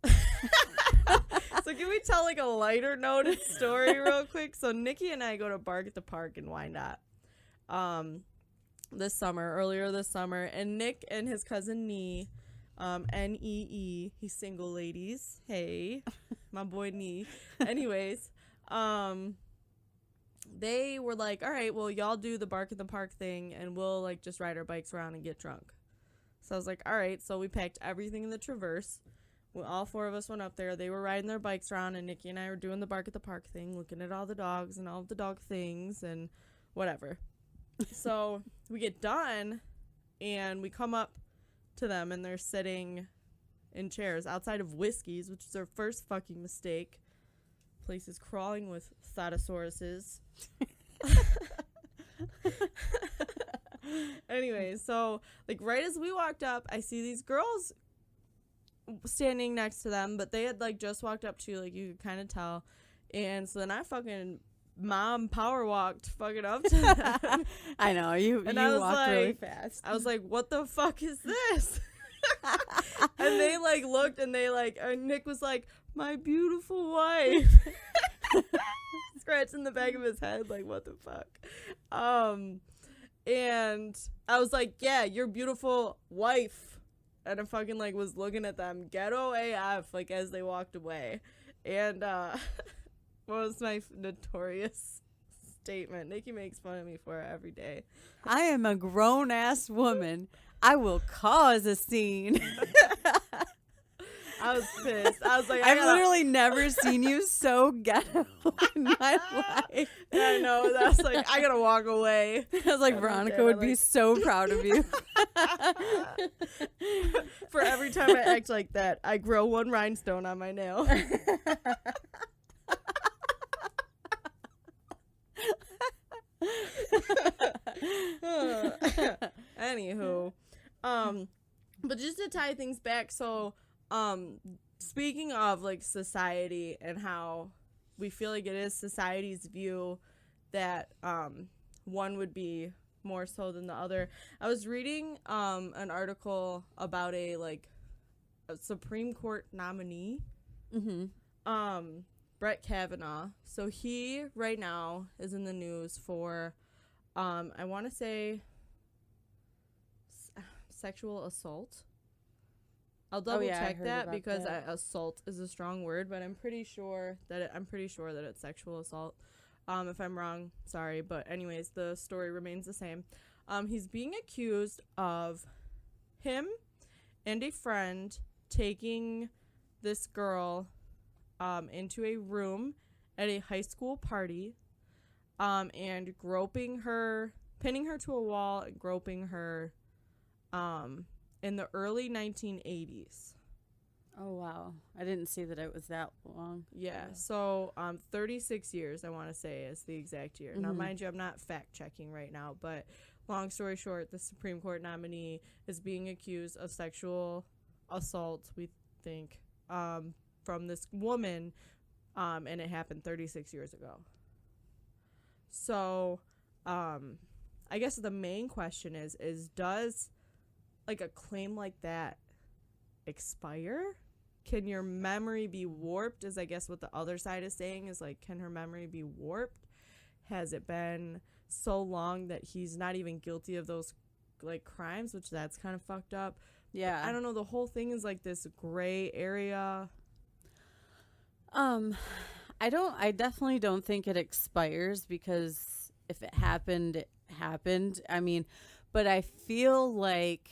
So can we tell, like, a lighter noted story real quick? So Nikki and I go to bark at the park in Wyandotte earlier this summer. And Nick and his cousin Nee, N-E-E, he's single, ladies. Hey, my boy Nee. Anyways, they were like, all right, well, y'all do the bark in the park thing, and we'll, like, just ride our bikes around and get drunk. So I was like, all right. So we packed everything in the Traverse. All four of us went up there. They were riding their bikes around, and Nikki and I were doing the bark at the park thing, looking at all the dogs and all of the dog things and whatever. So we get done, and we come up to them, and they're sitting in chairs outside of Whiskey's, which is our first fucking mistake. Place is crawling with thotasauruses. Anyway, so, like, right as we walked up, I see these girls standing next to them, but they had, like, just walked up to, like, you could kind of tell. And so then I fucking mom power walked fucking up to them. I know, you walked like, really fast. I was like, what the fuck is this? And they like looked and they like, and Nick was like, my beautiful wife. Scratching the back of his head like, what the fuck? And I was like, yeah, your beautiful wife. And I fucking like was looking at them ghetto AF like as they walked away. And what was my notorious statement? Nikki makes fun of me for it every day. I am a grown ass woman. I will cause a scene. I was pissed. I was like, I've literally never seen you so ghetto in my life. Yeah, I know. That's like, I gotta walk away. I was like, Veronica would be so proud of you. For every time I act like that, I grow one rhinestone on my nail. Anywho, but just to tie things back, so speaking of like society and how we feel like it is society's view that one would be more so than the other, I was reading an article about a Supreme Court nominee, Brett Kavanaugh. So he right now is in the news for I want to say sexual assault. I'll double check that because assault is a strong word, but I'm pretty sure that it's sexual assault. If I'm wrong, sorry, but anyways, the story remains the same. He's being accused of him and a friend taking this girl into a room at a high school party, and groping her, pinning her to a wall and groping her in the early 1980s. Oh, wow. I didn't see that it was that long. Yeah. So 36 years, I want to say, is the exact year. Now, mind you, I'm not fact-checking right now, but long story short, the Supreme Court nominee is being accused of sexual assault, we think, from this woman, and it happened 36 years ago. So I guess the main question is does like a claim like that expire? Can your memory be warped? Is I guess what the other side is saying is like, can her memory be warped? Has it been so long that he's not even guilty of those like crimes, which that's kind of fucked up. Yeah. But I don't know, the whole thing is like this gray area. I definitely don't think it expires, because if it happened, it happened. I mean, but I feel like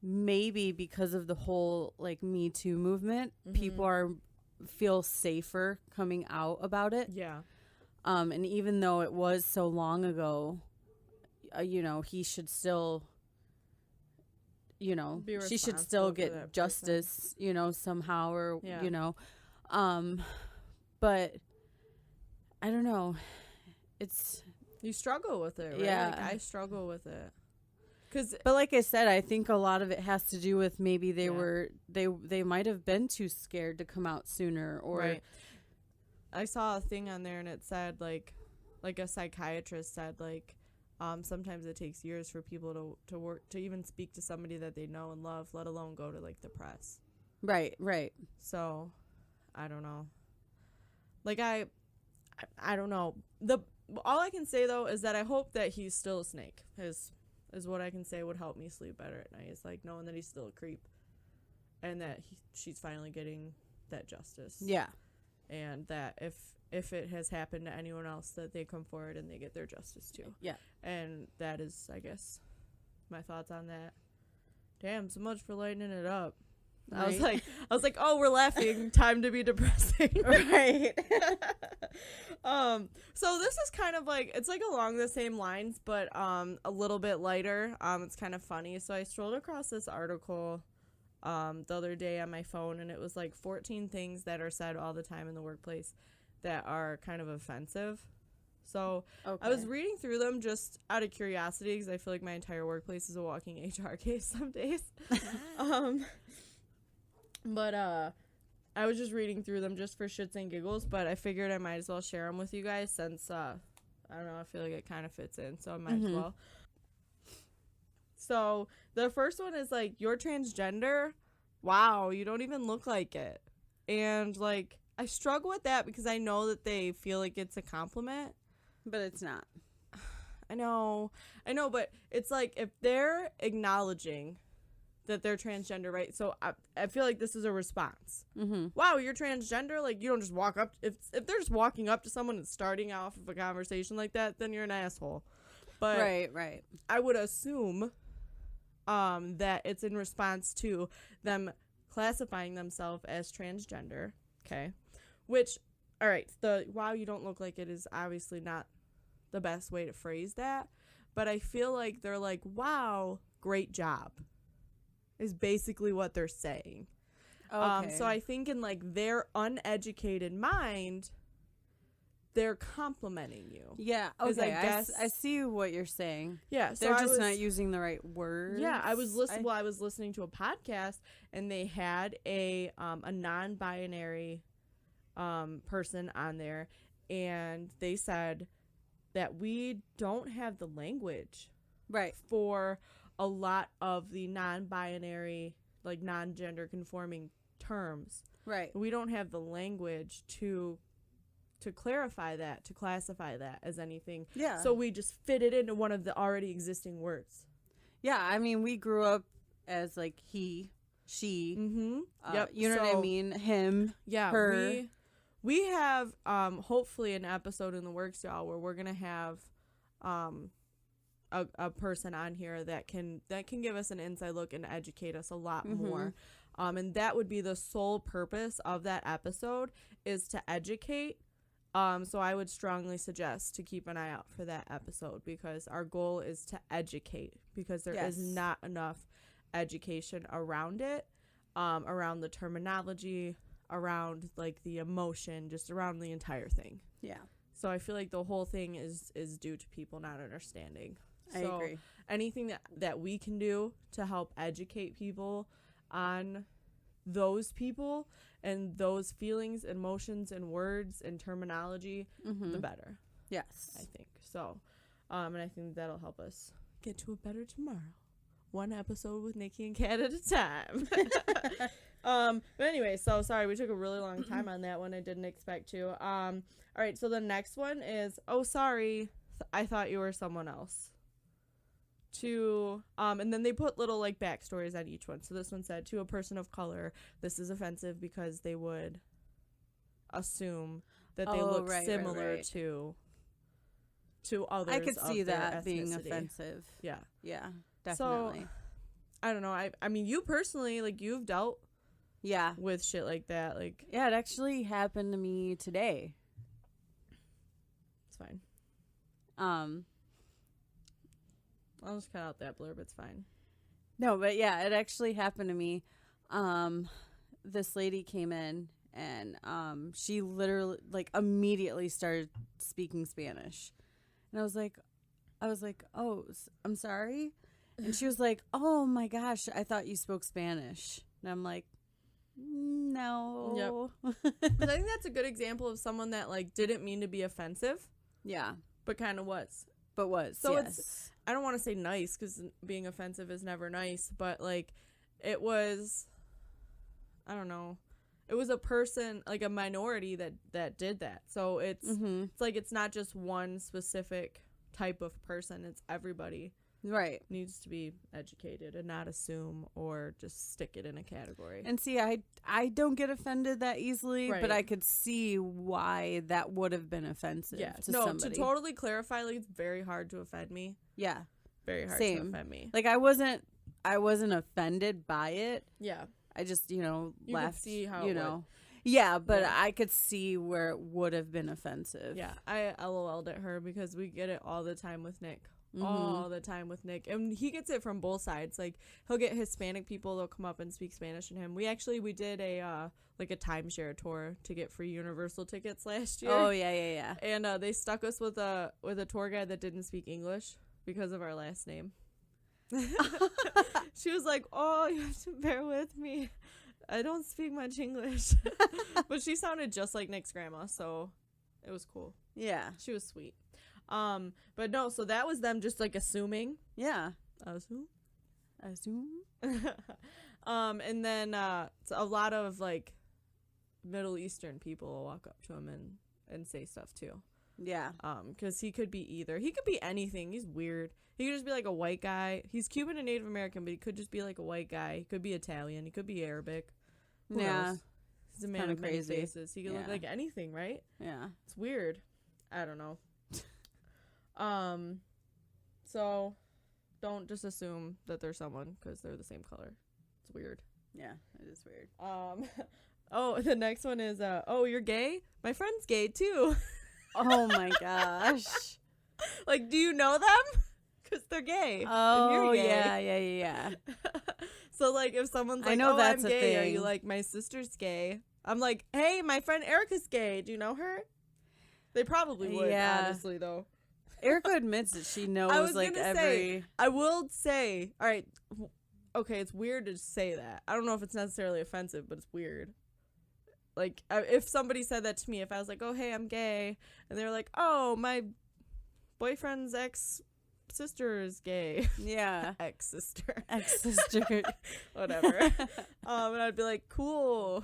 maybe because of the whole like Me Too movement, people feel safer coming out about it. Yeah. And even though it was so long ago, you know, he should still, you know, she should still get justice, you know, somehow, or, you know, but I don't know. You struggle with it, right? Yeah. Like, I struggle with it. But like I said, I think a lot of it has to do with maybe they might have been too scared to come out sooner, or. Right. I saw a thing on there and it said like a psychiatrist said like, sometimes it takes years for people to work, to even speak to somebody that they know and love, let alone go to like the press. Right. So, I don't know. Like I don't know. All I can say though is that I hope that he's still a snake. Is what I can say would help me sleep better at night. Is like knowing that he's still a creep, and that she's finally getting that justice. Yeah. And that if it has happened to anyone else, that they come forward and they get their justice too. Yeah. And that is, I guess, my thoughts on that. Damn, so much for lightening it up. Right. I was like, oh, we're laughing. Time to be depressing. Right. So this is kind of like, it's like along the same lines, but a little bit lighter. It's kind of funny. So I strolled across this article the other day on my phone, and it was like 14 things that are said all the time in the workplace that are kind of offensive. So I was reading through them just out of curiosity, because I feel like my entire workplace is a walking HR case some days. But I was just reading through them just for shits and giggles, but I figured I might as well share them with you guys since, I don't know, I feel like it kind of fits in, so I might as well. So the first one is like, you're transgender? Wow, you don't even look like it. And like, I struggle with that because I know that they feel like it's a compliment. But it's not. I know, but it's like, if they're acknowledging that they're transgender, right? So I feel like this is a response. Wow, you're transgender? Like, you don't just walk up. If they're just walking up to someone and starting off of a conversation like that, then you're an asshole. But Right. I would assume that it's in response to them classifying themselves as transgender. Okay. Which, all right, the wow, you don't look like it is obviously not the best way to phrase that. But I feel like they're like, wow, great job, is basically what they're saying. Okay. So I think in like their uneducated mind, they're complimenting you. Yeah. Okay. I see what you're saying. Yeah. So they're just not using the right words. Yeah. I was listening to a podcast and they had a non-binary person on there, and they said that we don't have the language for a lot of the non-binary, like non-gender conforming terms. Right. We don't have the language to clarify that, to classify that as anything. Yeah. So we just fit it into one of the already existing words. Yeah. I mean, we grew up as like he, she. Yep. You know what I mean? Him. Yeah. Her. We have hopefully an episode in the works, y'all, where we're gonna have a person on here that can give us an inside look and educate us a lot more. And that would be the sole purpose of that episode, is to educate. So I would strongly suggest to keep an eye out for that episode, because our goal is to educate, because there is not enough education around it, around the terminology, around like the emotion, just around the entire thing. Yeah. So I feel like the whole thing is due to people not understanding. I agree. Anything that we can do to help educate people on those people and those feelings, emotions, and words and terminology, the better. Yes. I think. So, and I think that'll help us get to a better tomorrow. One episode with Nikki and Cat at a time. But anyway, so sorry, we took a really long time on that one. I didn't expect to. All right, so the next one is, oh, sorry, I thought you were someone else. And then they put little like backstories on each one. So this one said, to a person of color, this is offensive because they would assume that they look similar to others. I could see that ethnicity being offensive. Yeah. Yeah, definitely. So, I don't know. I mean, you personally, like, you've dealt with shit like that. Like, yeah, it actually happened to me today. It's fine. I'll just cut out that blurb. It's fine. No, but yeah, it actually happened to me. This lady came in and she literally like immediately started speaking Spanish. And I was like, oh, I'm sorry. And she was like, oh my gosh, I thought you spoke Spanish. And I'm like, no. Yep. But I think that's a good example of someone that like didn't mean to be offensive. Yeah. But kind of was. So it's, I don't want to say nice, because being offensive is never nice, but like it was, I don't know, it was a person, like a minority that did that. So it's like, it's not just one specific type of person, it's everybody. Right. Needs to be educated and not assume or just stick it in a category. And see, I don't get offended that easily, but I could see why that would have been offensive to somebody. To totally clarify, like, it's very hard to offend me. Yeah. Very hard to offend me. Like, I wasn't offended by it. Yeah. I just, laughed. Could see how would. Yeah, but I could see where it would have been offensive. Yeah. I LOL'd at her because we get it all the time with Nick. All the time with Nick, and he gets it from both sides. Like, he'll get Hispanic people, they'll come up and speak Spanish to him. We did a like a timeshare tour to get free Universal tickets last year. Oh yeah. And they stuck us with a tour guide that didn't speak English because of our last name. She was like, oh, you have to bear with me. I don't speak much English. But she sounded just like Nick's grandma, so it was cool. Yeah. She was sweet. But no, so that was them just like assuming. Yeah. Assume. And then a lot of like Middle Eastern people will walk up to him and say stuff too. Yeah. Because he could be either. He could be anything. He's weird. He could just be like a white guy. He's Cuban and Native American, but he could just be like a white guy. He could be Italian. He could be Arabic. Who knows? He's a man of many faces. He could look like anything, right? Yeah. It's weird. I don't know. So don't just assume that they're someone because they're the same color. It's weird. Yeah, it is weird. Oh, the next one is oh, you're gay? My friend's gay too. Oh my gosh. Like, do you know them? Because they're gay. Oh, and you're gay. yeah. So, like, if someone's like, I know I'm gay, are you like, my sister's gay? I'm like, hey, my friend Erica's gay. Do you know her? They probably would, honestly, though. Erica admits that she knows, like, every... I will say, all right, okay, it's weird to say that. I don't know if it's necessarily offensive, but it's weird. Like, if somebody said that to me, if I was like, oh, hey, I'm gay, and they're like, oh, my boyfriend's ex-sister is gay. Yeah. Ex-sister. Whatever. And I'd be like, cool.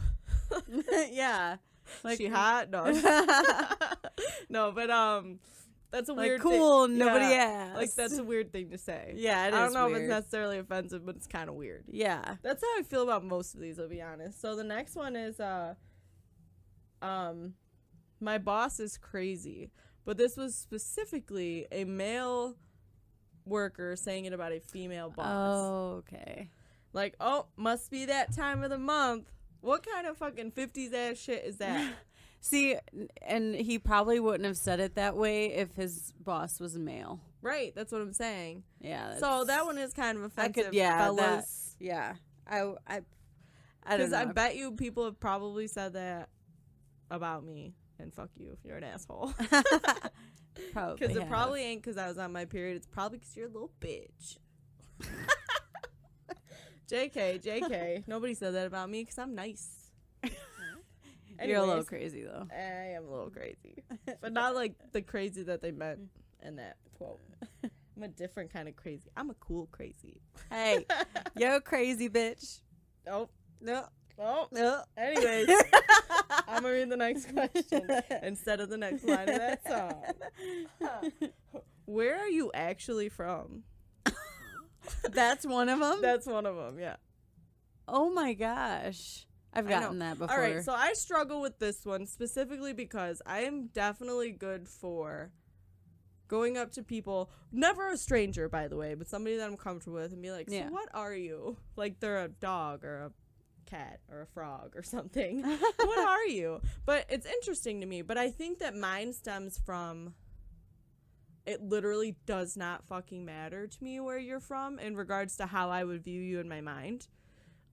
Yeah. Like, she hot? No. No, but, that's a weird cool, thing. Nobody asked. Like, that's a weird thing to say. Yeah, it is I don't know weird. if it's necessarily offensive, but it's kind of weird. Yeah. That's how I feel about most of these, I'll be honest. So the next one is, my boss is crazy. But this was specifically a male worker saying it about a female boss. Oh, okay. Like, oh, must be that time of the month. What kind of fucking 50s ass shit is that? See, and he probably wouldn't have said it that way if his boss was a male. Right, that's what I'm saying. Yeah. So that one is kind of offensive, fellas. I don't know. Because I bet you people have probably said that about me. And fuck you if you're an asshole. Probably. Because it probably ain't because I was on my period. It's probably because you're a little bitch. JK. Nobody said that about me because I'm nice. Anyways, you're a little crazy, though. I am a little crazy. But not like the crazy that they meant in that quote. I'm a different kind of crazy. I'm a cool crazy. Hey, yo crazy bitch. Oh. No. Oh. No. Anyways, I'm going to read the next question instead of the next line of that song. Where are you actually from? That's one of them? That's one of them, yeah. Oh, my gosh. I've gotten that before. All right, so I struggle with this one specifically because I am definitely good for going up to people, never a stranger, by the way, but somebody that I'm comfortable with and be like, so what are you? Like they're a dog or a cat or a frog or something. What are you? But it's interesting to me, but I think that mine stems from it literally does not fucking matter to me where you're from in regards to how I would view you in my mind.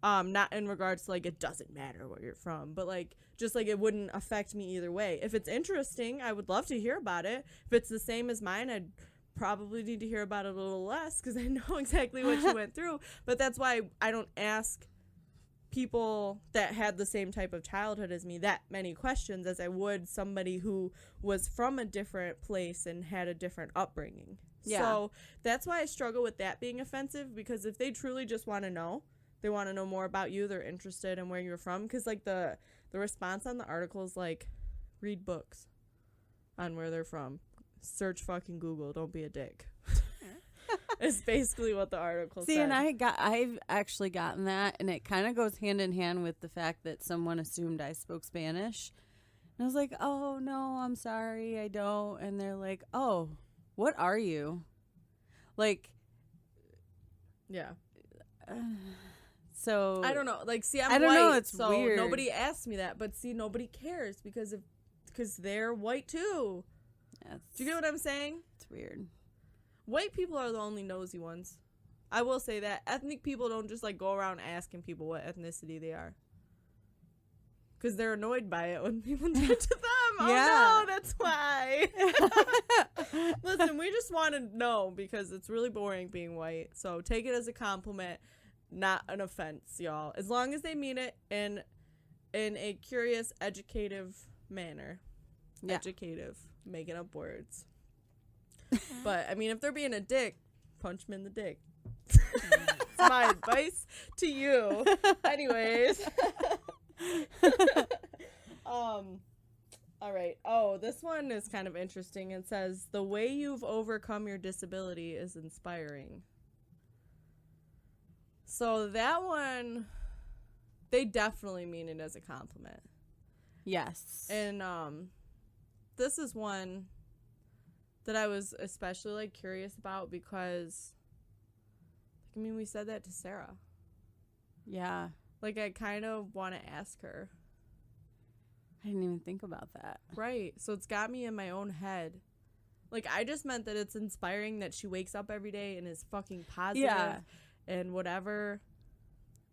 Not in regards to, like, it doesn't matter where you're from, but, like, just, like, it wouldn't affect me either way. If it's interesting, I would love to hear about it. If it's the same as mine, I'd probably need to hear about it a little less because I know exactly what you went through. But that's why I don't ask people that had the same type of childhood as me that many questions as I would somebody who was from a different place and had a different upbringing. Yeah. So that's why I struggle with that being offensive, because if they truly just want to know, they want to know more about you, they're interested in where you're from, because like the response on the article is like, read books on where they're from, search fucking Google, don't be a dick. It's basically what the article said. See, and I've actually gotten that, and it kind of goes hand in hand with the fact that someone assumed I spoke Spanish. And I was like, oh, no, I'm sorry, I don't. And they're like, oh, what are you? Like, yeah. So I don't know. Like, see, I'm I don't white, know, it's so weird. Nobody asked me that, but see, nobody cares because they're white too. Do you get what I'm saying? It's weird. White people are the only nosy ones. I will say that. Ethnic people don't just, like, go around asking people what ethnicity they are. Because they're annoyed by it when people do it to them. Oh, no, that's why. Listen, we just want to know because it's really boring being white. So take it as a compliment. not an offense, y'all. As long as they mean it in a curious, educative manner. Yeah. Educative. Making up words. But, I mean, if they're being a dick, punch them in the dick. It's my advice to you. Anyways. All right. Oh, this one is kind of interesting. It says, the way you've overcome your disability is inspiring. So that one, they definitely mean it as a compliment. Yes. And this is one that I was especially, like, curious about because, I mean, we said that to Sarah. Yeah. Like, I kind of want to ask her. I didn't even think about that. Right. So it's got me in my own head. Like, I just meant that it's inspiring that she wakes up every day and is fucking positive and whatever.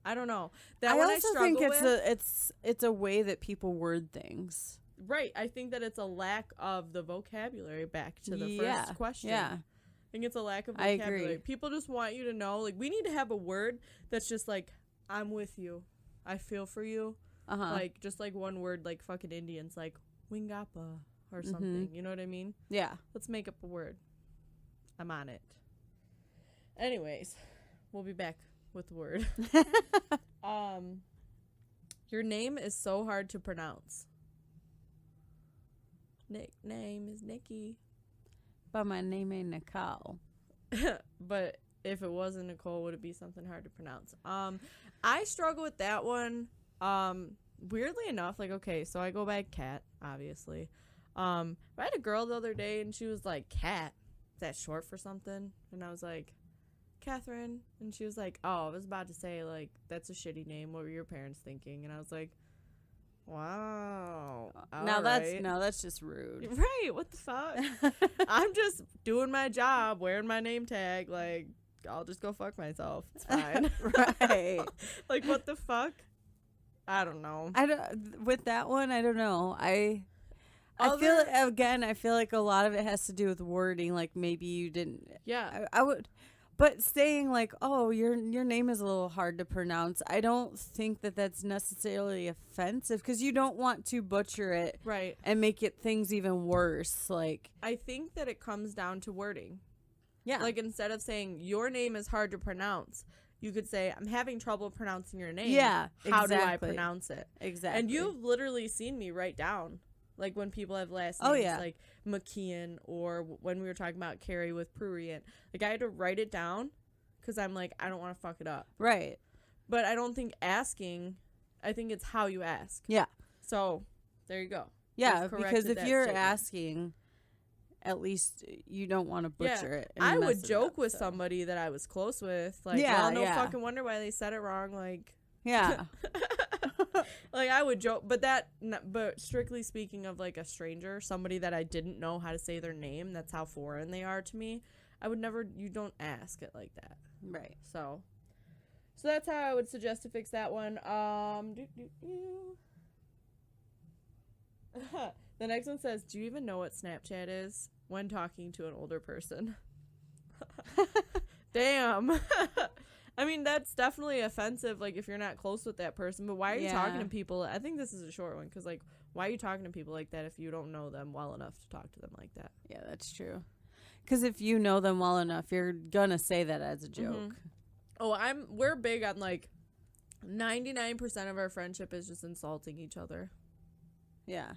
I don't know. That I one also I think it's a way that people word things. Right. I think that it's a lack of the vocabulary, back to the first question. Yeah. I think it's a lack of vocabulary. I agree. People just want you to know, like, we need to have a word that's just like, I'm with you. I feel for you. Like, just like one word, like fucking Indians, like Wingapa or something. You know what I mean? Yeah. Let's make up a word. I'm on it. Anyways, we'll be back with the word. Your name is so hard to pronounce. Nickname is Nikki. But my name ain't Nicole. But if it wasn't Nicole, would it be something hard to pronounce? I struggle with that one. Weirdly enough, like, okay, so I go by Cat, obviously. I had a girl the other day, and she was like, Cat, is that short for something? And I was like, Catherine. And she was like, oh, I was about to say, like, that's a shitty name. What were your parents thinking? And I was like, wow. That's just rude. Right, what the fuck? I'm just doing my job, wearing my name tag, like, I'll just go fuck myself. It's fine. Right. Like, what the fuck? I don't know. With that one, I don't know. I feel like a lot of it has to do with wording. Like, maybe you didn't. Yeah. I would. But saying, like, oh, your name is a little hard to pronounce, I don't think that that's necessarily offensive because you don't want to butcher it. Right. And make things even worse. Like, I think that it comes down to wording. Yeah. Like, instead of saying your name is hard to pronounce, you could say, I'm having trouble pronouncing your name. Yeah, How do I pronounce it? Exactly. And you've literally seen me write down, like, when people have last names, like McKeon, or when we were talking about Carrie with Prurient. Like, I had to write it down because I'm like, I don't want to fuck it up. Right. But I don't think asking, I think it's how you ask. Yeah. So, there you go. Yeah, because if you're asking, at least you don't want to butcher it. And I would joke with somebody that I was close with. Like, well, no fucking wonder why they said it wrong. Like, yeah. Like, I would joke. But strictly speaking of, like, a stranger, somebody that I didn't know how to say their name, that's how foreign they are to me, I would never, you don't ask it like that. Right. So that's how I would suggest to fix that one. The next one says, do you even know what Snapchat is when talking to an older person? Damn. I mean, that's definitely offensive, like, if you're not close with that person. But why are you talking to people? I think this is a short one because, like, why are you talking to people like that if you don't know them well enough to talk to them like that? Yeah, that's true. Because if you know them well enough, you're going to say that as a joke. Mm-hmm. Oh, we're big on, like, 99% of our friendship is just insulting each other. Yeah.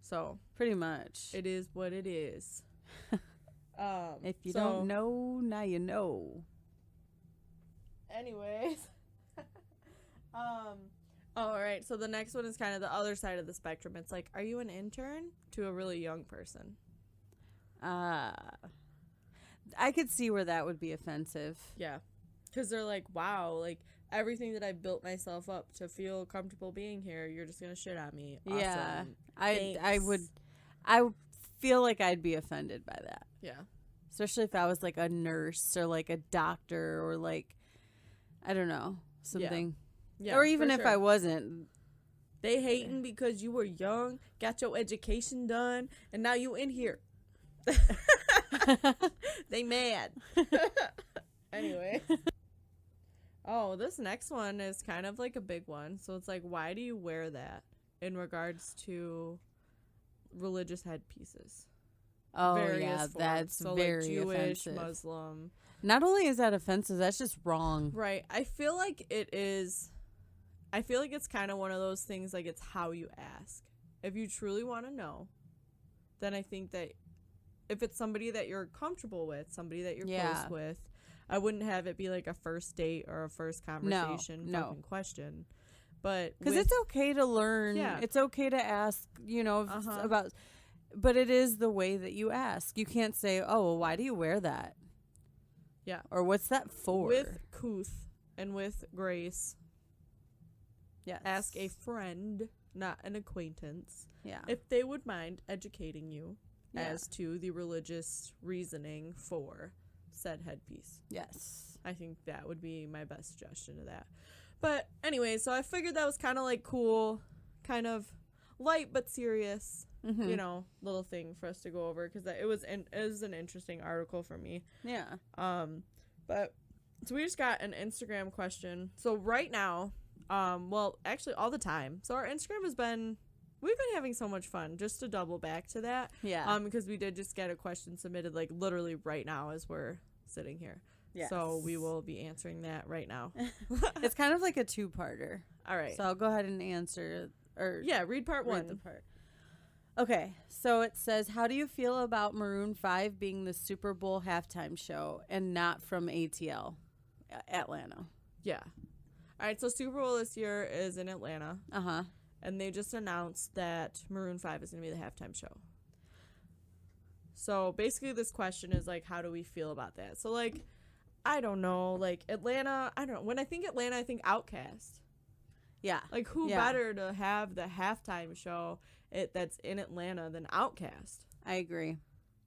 So pretty much it is what it is. If you don't know, now you know. Anyways. All right, so the next one is kind of the other side of the spectrum. It's like, are you an intern to a really young person? I could see where that would be offensive. Yeah, because they're like, wow, like, everything that I built myself up to feel comfortable being here, you're just gonna shit on me. Awesome. Yeah, I feel like I'd be offended by that. Yeah, especially if I was like a nurse or like a doctor or like, I don't know, something. Yeah, or even if I wasn't. They hating because you were young, got your education done, and now you in here. They mad. Anyway. Oh, this next one is kind of like a big one. So it's like, why do you wear that in regards to religious headpieces? Oh, Various yeah, forms. that's so very like Jewish, offensive. Muslim. Not only is that offensive, that's just wrong. Right. I feel like it is. I feel like it's kind of one of those things, like, it's how you ask. If you truly want to know, then I think that if it's somebody that you're comfortable with, somebody that you're close with, I wouldn't have it be like a first date or a first conversation fucking question. But because it's okay to learn. Yeah. It's okay to ask, about, but it is the way that you ask. You can't say, oh, well, why do you wear that? Yeah. Or what's that for? With couth and with grace. Yes. Ask a friend, not an acquaintance. Yeah. If they would mind educating you as to the religious reasoning for said headpiece. Yes. I think that would be my best suggestion to that. But anyway, so I figured that was kind of like cool, kind of light but serious, little thing for us to go over, because it was an interesting article for me. Yeah. But so we just got an Instagram question. So right now, well, actually all the time. So our Instagram we've been having so much fun, just to double back to that. Yeah. Because we did just get a question submitted, like, literally right now as we're sitting here. Yes. So we will be answering that right now. It's kind of like a two-parter. All right. So I'll go ahead and answer. Read part one. The part. Okay. So it says, how do you feel about Maroon 5 being the Super Bowl halftime show and not from ATL, Atlanta? Yeah. All right. So Super Bowl this year is in Atlanta. Uh-huh. And they just announced that Maroon 5 is going to be the halftime show. So basically this question is, like, how do we feel about that? So, like, I don't know. Like, Atlanta, I don't know. When I think Atlanta, I think Outkast. Yeah. Like, who better to have the halftime show that's in Atlanta than Outkast? I agree.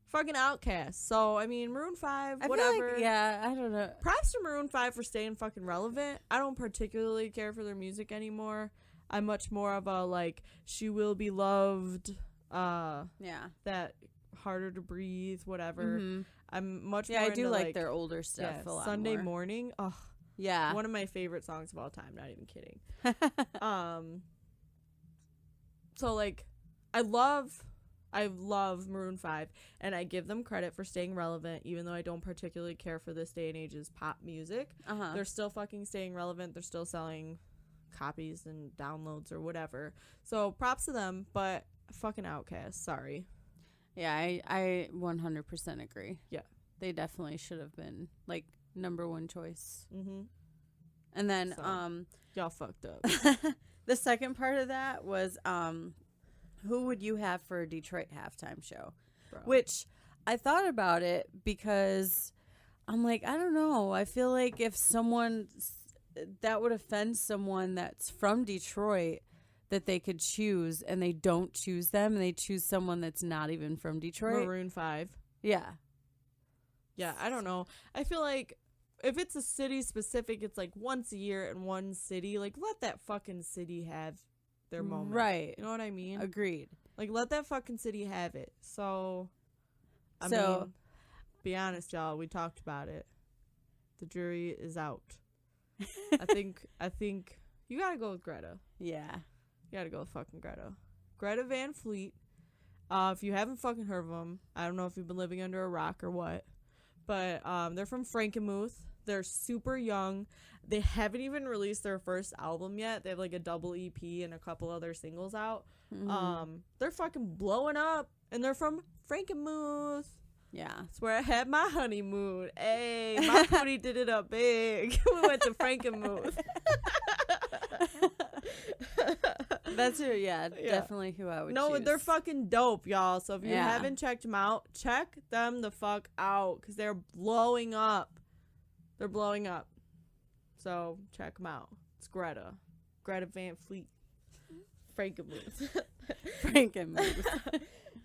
Fucking Outkast. So, I mean, Maroon 5, I whatever. feel like, I don't know. Props to Maroon 5 for staying fucking relevant. I don't particularly care for their music anymore. I'm much more of a, like, She Will Be Loved. That Harder to Breathe, whatever. Mm-hmm. I'm much more I do into, like their older stuff a lot Sunday more. Morning. Oh, yeah. One of my favorite songs of all time, not even kidding. So, like, I love Maroon 5, and I give them credit for staying relevant, even though I don't particularly care for this day and age's pop music. Uh-huh. They're still fucking staying relevant. They're still selling copies and downloads or whatever. So props to them, but fucking Outkast, sorry. Yeah, I 100% agree. Yeah. They definitely should have been, like, number one choice. Mm-hmm. And then, y'all fucked up. The second part of that was, who would you have for a Detroit halftime show? Bro. Which I thought about it because I'm like, I don't know. I feel like if that would offend someone that's from Detroit that they could choose, and they don't choose them, and they choose someone that's not even from Detroit. Maroon 5. Yeah. Yeah, I don't know. I feel like if it's a city specific, it's like once a year in one city. Like, let that fucking city have their moment. Right. You know what I mean? Agreed. Like, let that fucking city have it. So, I mean, be honest, y'all. We talked about it. The jury is out. I think you gotta go with Greta. Yeah. You gotta go with fucking Greta. Greta Van Fleet. If you haven't fucking heard of them, I don't know if you've been living under a rock or what, but they're from Frankenmuth. They're super young. They haven't even released their first album yet. They have like a double EP and a couple other singles out. Mm-hmm. They're fucking blowing up, and they're from Frankenmuth. Yeah. That's where I had my honeymoon. Hey, my booty did it up big. We went to Frankenmuth. That's who, definitely who I would choose. No, they're fucking dope, y'all. So if you haven't checked them out, check them the fuck out, because they're blowing up. They're blowing up. So check them out. It's Greta Van Fleet. Frankenmuth.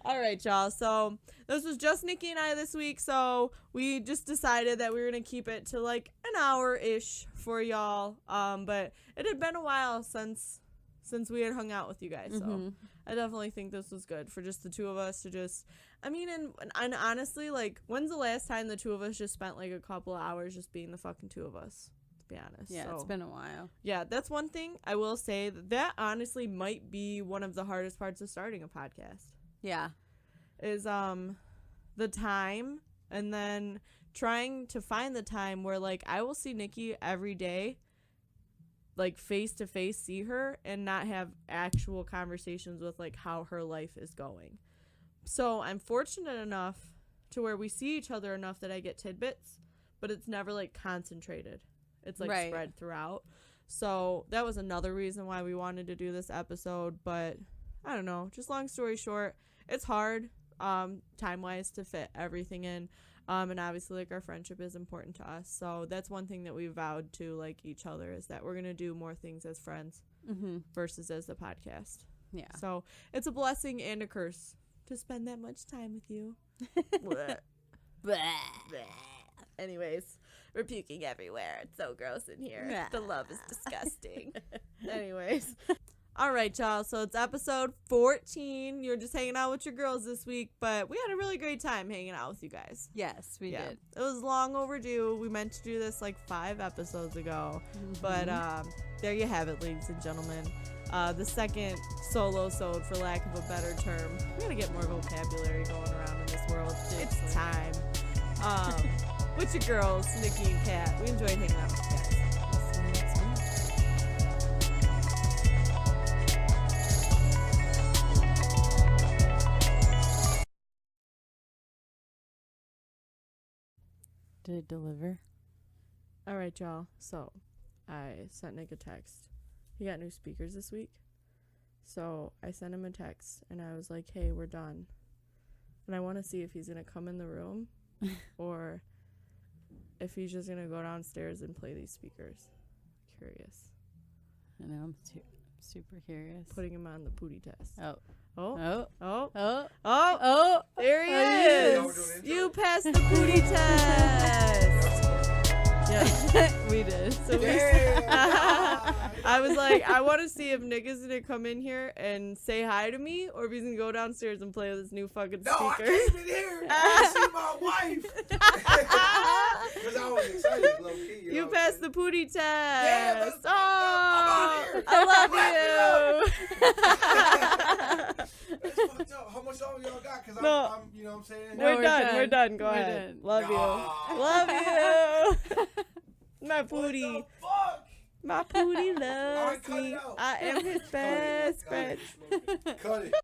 All right, y'all. So this was just Nikki and I this week. So we just decided that we were going to keep it to like an hour-ish for y'all. But it had been a while since we had hung out with you guys. So I definitely think this was good for just the two of us to just, I mean, and honestly, like, when's the last time the two of us just spent like a couple of hours just being the fucking two of us? be honest. Yeah, so, it's been a while. Yeah, that's one thing I will say. That honestly might be one of the hardest parts of starting a podcast. Yeah. Is the time, and then trying to find the time where, like, I will see Nikki every day, like, face to face, see her, and not have actual conversations with, like, how her life is going. So I'm fortunate enough to where we see each other enough that I get tidbits, but it's never, like, concentrated. It's, like, spread throughout. So that was another reason why we wanted to do this episode. But I don't know. Just long story short, it's hard, time-wise, to fit everything in. And obviously, like, our friendship is important to us. So that's one thing that we vowed to, like, each other, is that we're going to do more things as friends versus as the podcast. Yeah. So it's a blessing and a curse to spend that much time with you. Anyways, we're puking everywhere. It's so gross in here. The love is disgusting. Anyways. All right, y'all. So it's episode 14. You're just hanging out with your girls this week, but we had a really great time hanging out with you guys. Yes, we did. It was long overdue. We meant to do this like 5 episodes ago, but there you have it, ladies and gentlemen. The second solo-sode, for lack of a better term. We gotta get more vocabulary going around in this world. It's time. With your girls, Nikki and Cat. We enjoyed hanging out with you guys. Did it deliver? All right, y'all. So I sent Nick a text. He got new speakers this week. So I sent him a text, and I was like, hey, we're done. And I want to see if he's going to come in the room or if he's just going to go downstairs and play these speakers. Curious. I know, I'm super curious. Putting him on the pootie test. Oh. There he is. You passed the pootie test. Yeah, we did. So I was like, I want to see if Nick is going to come in here and say hi to me, or if he's going to go downstairs and play with his new fucking speaker. No, I came in here to see my wife. Because I was excited, low key. You passed the pootie test. Yeah, oh, I love you. That's fucked up. How much longer y'all got? Because I'm, you know what I'm saying? We're done. Go ahead. Love you. Love you. My pootie. What the fuck? My pootie loves me. I am his best friend. Cut it.